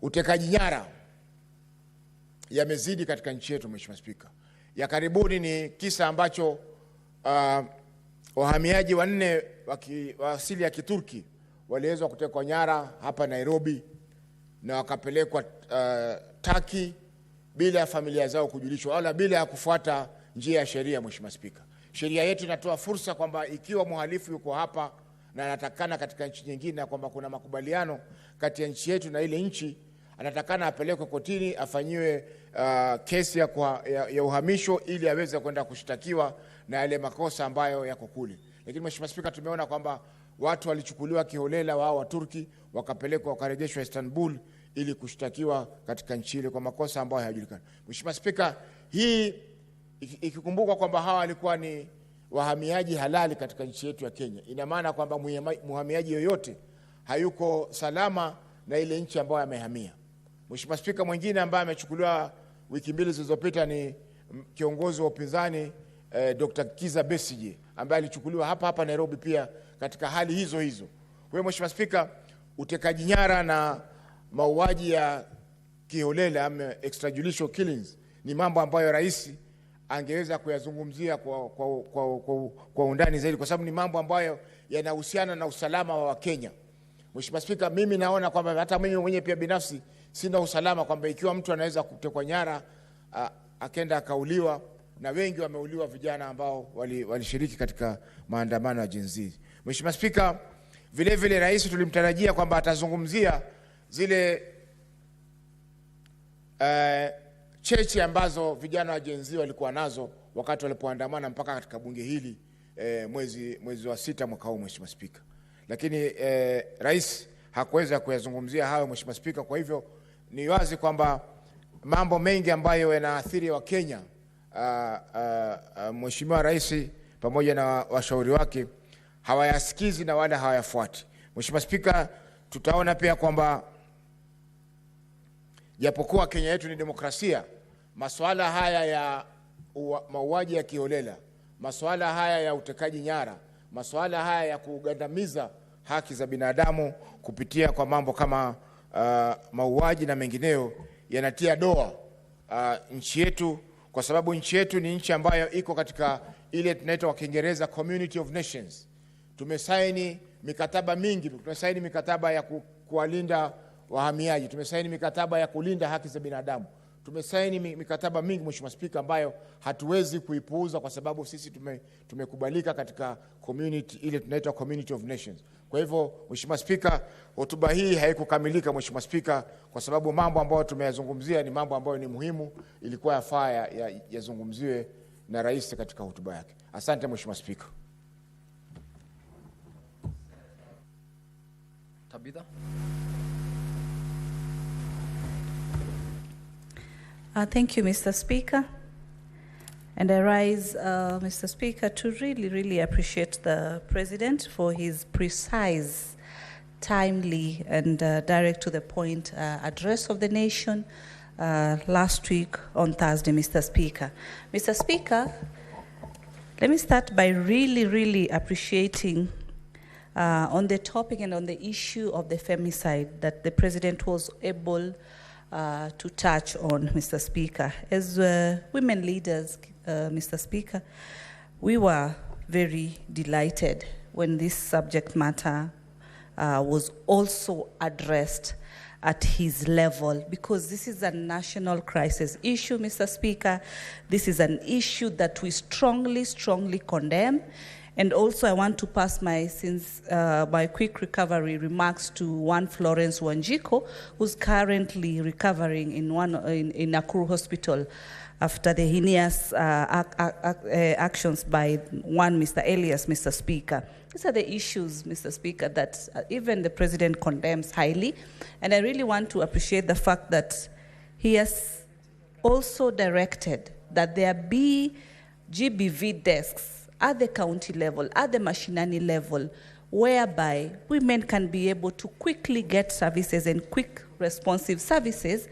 utekaji nyara yamezidi katika nchi yetu. Mheshimiwa Spika, ya karibuni ni kisa ambacho wahamiaji 4 wa asili ya Kiturki waliweza kutekwa nyara hapa Nairobi na wakapelekwa Turkey bila ya familia zao kujulishwa wala bila ya kufuata njia ya sheria. Mheshimiwa Spika, sheria yetu inatoa fursa kwamba ikiwa mhalifu yuko hapa na anatakana katika nchi nyingine, kwamba kuna makubaliano kati ya nchi yetu na ile nchi, anatakana apelekwe kotini afanyiwe kesi ya uhamisho ili aweze kwenda kushtakiwa na yale makosa ambayo yako kule. Lakini Mheshimiwa Spika, tumeona kwamba watu walichukuliwa kiholela wao wa Turki wakapelekwa wakarejeshwa Istanbul ili kushtakiwa katika nchi ile kwa makosa ambayo hayajulikani. Mheshimiwa Spika, hii ikikumbuka kwamba hawa walikuwa ni wahamiaji halali katika nchi yetu ya Kenya, ina maana kwamba mhamiaji yoyote hayuko salama na ile nchi ambayo amehamia. Mheshimiwa Spika, mwingine ambaye amechukuliwa wiki mbili zilizopita ni kiongozi wa upinzani Dr. Kiza Besigye ambaye alichukuliwa hapa Nairobi pia katika hali hizo hizo. Kwa hiyo Mheshimiwa Spika, utekaji nyara na mauaji ya kiholela extrajudicial killings ni mambo ambayo Rais angeweza kuyazungumzia kwa undani zaidi, kwa sababu ni mambo ambayo yanahusiana na usalama wa Wakenya. Mheshimiwa Spika, mimi naona kwamba hata mimi mwenyewe pia binafsi sina usalama kwamba ikiwa mtu anaweza kutekwa nyara akenda akauliwa, na wengi wameuliwa vijana ambao walishiriki katika maandamano ya Gen Z. Mheshimiwa Spika, vile vile Rais tulimtarajia kwamba atazungumzia zile cheche ambazo vijana wa Gen Z walikuwa nazo wakati walipoandamana mpaka katika bunge hili mwezi wa 6 mwaka huu. Mheshimiwa Spika, lakini Rais hakuweza kuyazungumzia hayo. Mheshimiwa Spika, kwa hivyo ni wazi kwamba mambo mengi ambayo yanaathiri wa Kenya Mheshimiwa Rais pamoja na washauri wake hawayasikizi na wala hawayafuati. Mheshimiwa Spika, tutaona pia kwamba japokuwa Kenya yetu ni demokrasia, masuala haya ya mauaji ya kiholela, masuala haya ya utekaji nyara, masuala haya ya kugandamiza haki za binadamu kupitia kwa mambo kama mauaji na mengineyo yanatia doa nchi yetu, kwa sababu nchi yetu ni nchi ambayo iko katika ile tunaita kwa Kiingereza Community of Nations. Tumesaini mikataba mingi, tumesaini mikataba ya kuwalinda wahamiaji, tumesaini mikataba ya kulinda haki za binadamu, tumesaini mikataba mingi Mheshimiwa Spika ambayo hatuwezi kuipuuza kwa sababu sisi tumekubalika katika community ile tunaita Community of Nations. Kwa hivyo Mheshimiwa Spika, hotuba hii haikukamilika Mheshimiwa Spika kwa sababu mambo ambayo tumeyazungumzia ni mambo ambayo ni muhimu, ilikuwa yafaa yazungumziwe na Rais katika hotuba yake. Asante Mheshimiwa Spika. Tabitha. Thank you, Mr. Speaker. And I rise, Mr. Speaker, to really appreciate the President for his precise, timely, and direct to the point address of the nation last week on Thursday, Mr. Speaker. Mr. Speaker, let me start by really appreciating on the topic and on the issue of the femicide that the President was able to touch on, Mr. Speaker. As women leaders, Mr. Speaker, we were very delighted when this subject matter was also addressed at his level, because this is a national crisis issue, Mr. Speaker. This is an issue that we strongly condemn. And also I want to pass my quick recovery remarks to one Florence Wanjiko, who's currently recovering in Nakuru Hospital after the heinous actions by one Mr. Elias, Mr. Speaker. These are the issues, Mr. Speaker, that even the President condemns highly. And I really want to appreciate the fact that he has also directed that there be GBV desks at the county level, at the mashinani level, whereby women can be able to quickly get services and quick responsive services,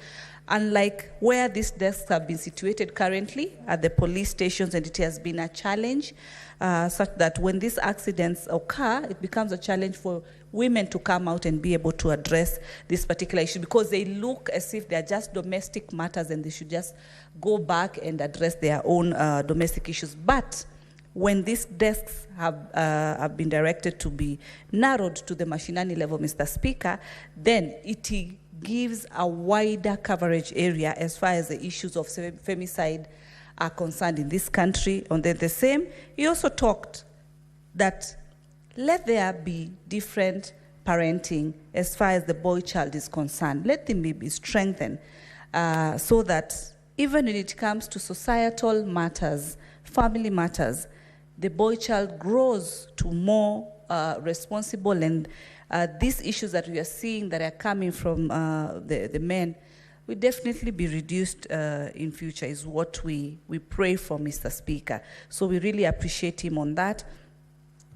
unlike where these desks have been situated currently at the police stations, and it has been a challenge such that when these accidents occur, it becomes a challenge for women to come out and be able to address this particular issue, because they look as if they're just domestic matters and they should just go back and address their own domestic issues. But when these desks have been directed to be narrowed to the mashinani level, Mr. Speaker, then it gives a wider coverage area as far as the issues of femicide are concerned in this country. On the same, he also talked that let there be different parenting as far as the boy child is concerned. Let them be strengthened so that even when it comes to societal matters, family matters, the boy child grows to more responsible, and these issues that we are seeing that are coming from the men will definitely be reduced in future, is what we pray for, Mr. Speaker. So we really appreciate him on that.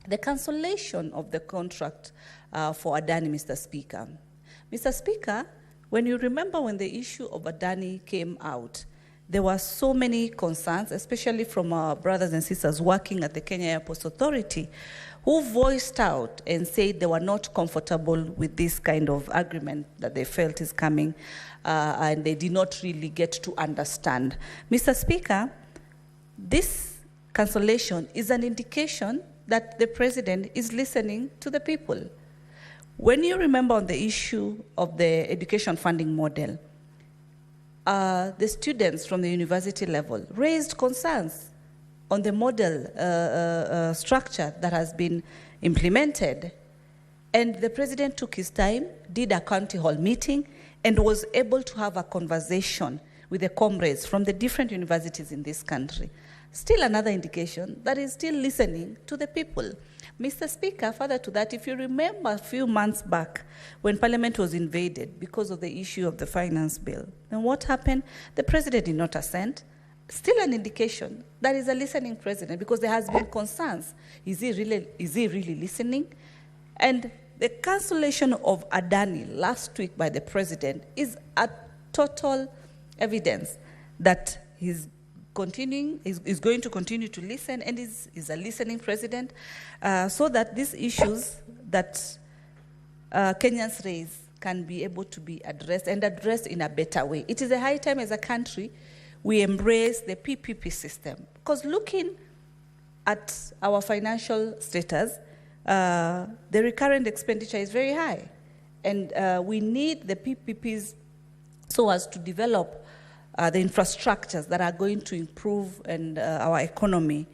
The cancellation of the contract for Adani, Mr. Speaker. Mr. Speaker, when you remember when the issue of Adani came out, there were so many concerns, especially from our brothers and sisters working at the Kenya Airports Authority, who voiced out and said they were not comfortable with this kind of agreement that they felt is coming, and they did not really get to understand. Mr. Speaker, this cancellation is an indication that the President is listening to the people. When you remember on the issue of the education funding model, the students from the university level raised concerns on the model structure that has been implemented. And the President took his time, did a county hall meeting, and was able to have a conversation with the comrades from the different universities in this country. Still another indication that he's still listening to the people. Mr. Speaker, further to that, if you remember a few months back when Parliament was invaded because of the issue of the finance bill, then what happened? The President did not assent. Still an indication that he's a listening President, because there has been concerns. Is he really listening? And the cancellation of Adani last week by the President is a total evidence that he's is going to continue to listen, and is a listening President, so that these issues that Kenyans raise can be able to be addressed, and addressed in a better way. It is a high time as a country we embrace the PPP system, because looking at our financial status, the recurrent expenditure is very high, and we need the PPPs so as to develop the infrastructures that are going to improve and our economy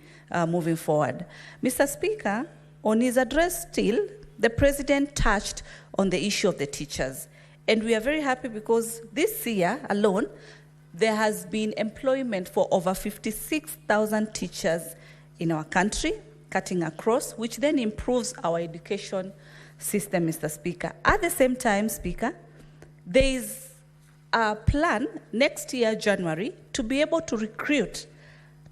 moving forward. Mr. Speaker, on his address still, the President touched on the issue of the teachers. And we are very happy because this year alone, there has been employment for over 56,000 teachers in our country, cutting across, which then improves our education system, Mr. Speaker. At the same time, Speaker, there is a plan next year, January, to be able to recruit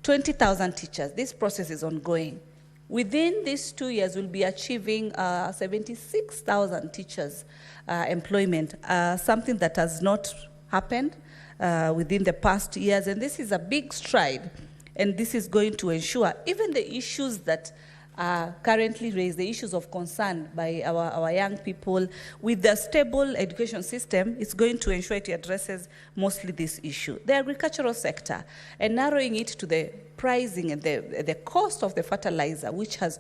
20,000 teachers. This process is ongoing. Within these 2 years, we'll be achieving 76,000 teachers employment, something that has not happened within the past years. And this is a big stride. And this is going to ensure even the issues that are currently raised, the issues of concern by our young people, with the stable education system, it's going to ensure it addresses mostly this issue. The agricultural sector, and narrowing it to the pricing and the cost of the fertilizer, which has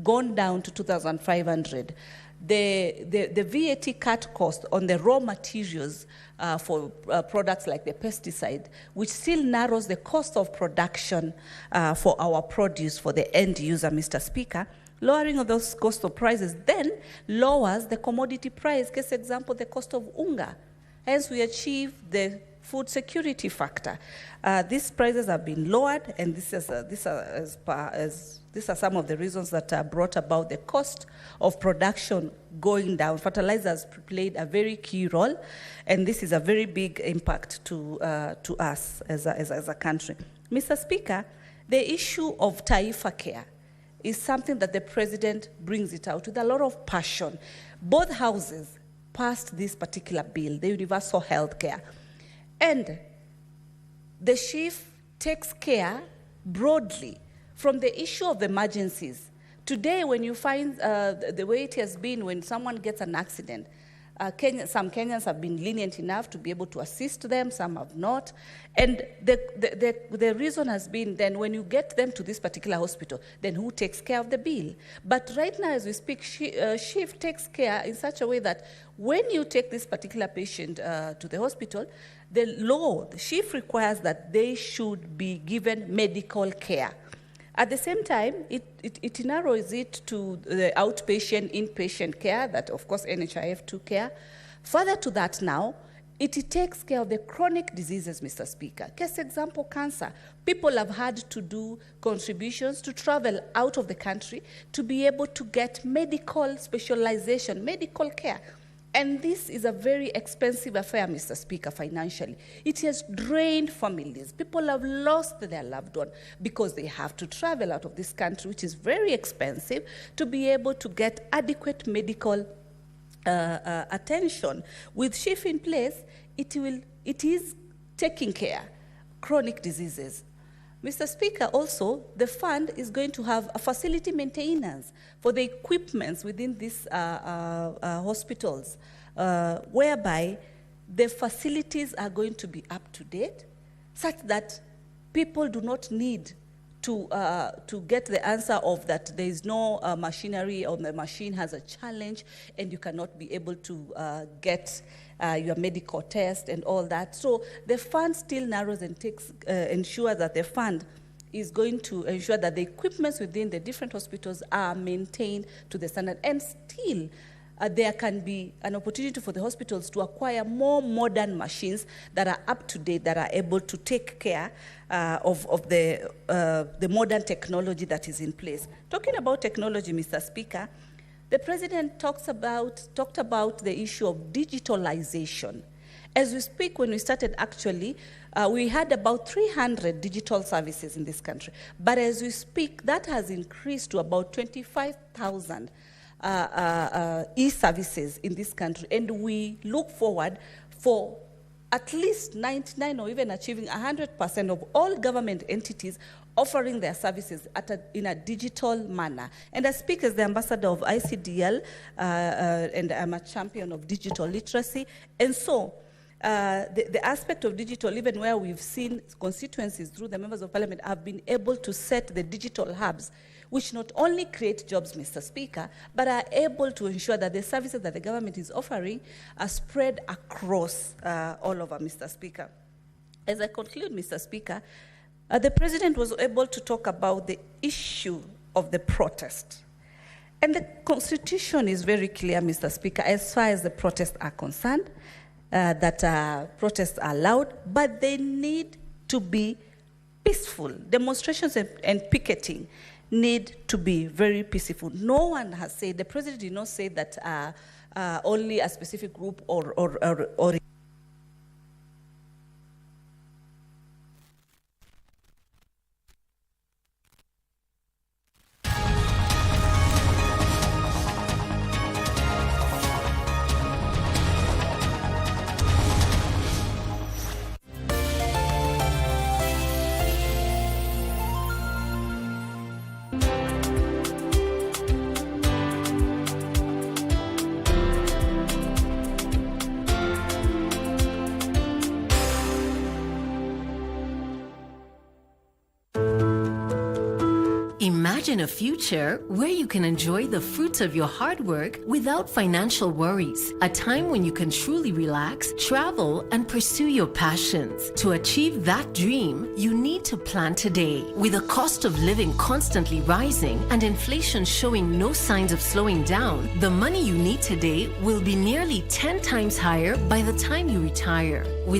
gone down to 2,500. The VAT cut cost on the raw materials for products like the pesticide, which still narrows the cost of production for our produce for the end user, Mr. Speaker. Lowering of those cost of prices then lowers the commodity price. Case example, the cost of unga. Hence, we achieve the food security factor. These prices have been lowered, and these are some of the reasons that brought about the cost of production going down. Fertilizers played a very key role, and this is a very big impact to us as a country. Mr. Speaker, the issue of Taifa Care is something that the President brings it out with a lot of passion. Both houses passed this particular bill, the universal health care. And the chief takes care broadly from the issue of emergencies. Today, when you find the way it has been when someone gets an accident, some Kenyans have been lenient enough to be able to assist them, some have not. And the reason has been then when you get them to this particular hospital, then who takes care of the bill? But right now, as we speak, chief takes care in such a way that when you take this particular patient to the hospital, the chief requires that they should be given medical care. At the same time, it narrows it to the outpatient, inpatient care that, of course, NHIF took care. Further to that now, it takes care of the chronic diseases, Mr. Speaker. Case example, cancer. People have had to do contributions to travel out of the country to be able to get medical specialization, medical care. And this is a very expensive affair, Mr. Speaker, financially. It has drained families. People have lost their loved one because they have to travel out of this country, which is very expensive, to be able to get adequate medical attention. With chief in place, it is taking care of chronic diseases. Mr. Speaker, also, the fund is going to have a facility maintenance for the equipments within these hospitals, whereby the facilities are going to be up to date, such that people do not need to get the answer of that there is no machinery or the machine has a challenge and you cannot be able to get your medical test and all that. So the fund still narrows and ensures that the fund is going to ensure that the equipments within the different hospitals are maintained to the standard. And still, there can be an opportunity for the hospitals to acquire more modern machines that are up to date, that are able to take care of the modern technology that is in place. Talking about technology, Mr. Speaker, the President talked about the issue of digitalization. As we speak, when we started, actually, we had about 300 digital services in this country. But as we speak, that has increased to about 25,000 e-services in this country. And we look forward for at least 99 or even achieving 100% of all government entities offering their services in a digital manner. And I speak as the ambassador of ICDL, and I'm a champion of digital literacy. And so the aspect of digital, even where we've seen constituencies through the members of parliament have been able to set the digital hubs, which not only create jobs, Mr. Speaker, but are able to ensure that the services that the government is offering are spread across all over, Mr. Speaker. As I conclude, Mr. Speaker, the President was able to talk about the issue of the protest. And the Constitution is very clear, Mr. Speaker, as far as the protests are concerned, that protests are allowed, but they need to be peaceful. Demonstrations and picketing need to be very peaceful. No one has said, the President did not say that only a specific group or Imagine a future where you can enjoy the fruits of your hard work without financial worries. A time when you can truly relax, travel, and pursue your passions. To achieve that dream, you need to plan today. With the cost of living constantly rising and inflation showing no signs of slowing down, the money you need today will be nearly 10 times higher by the time you retire. With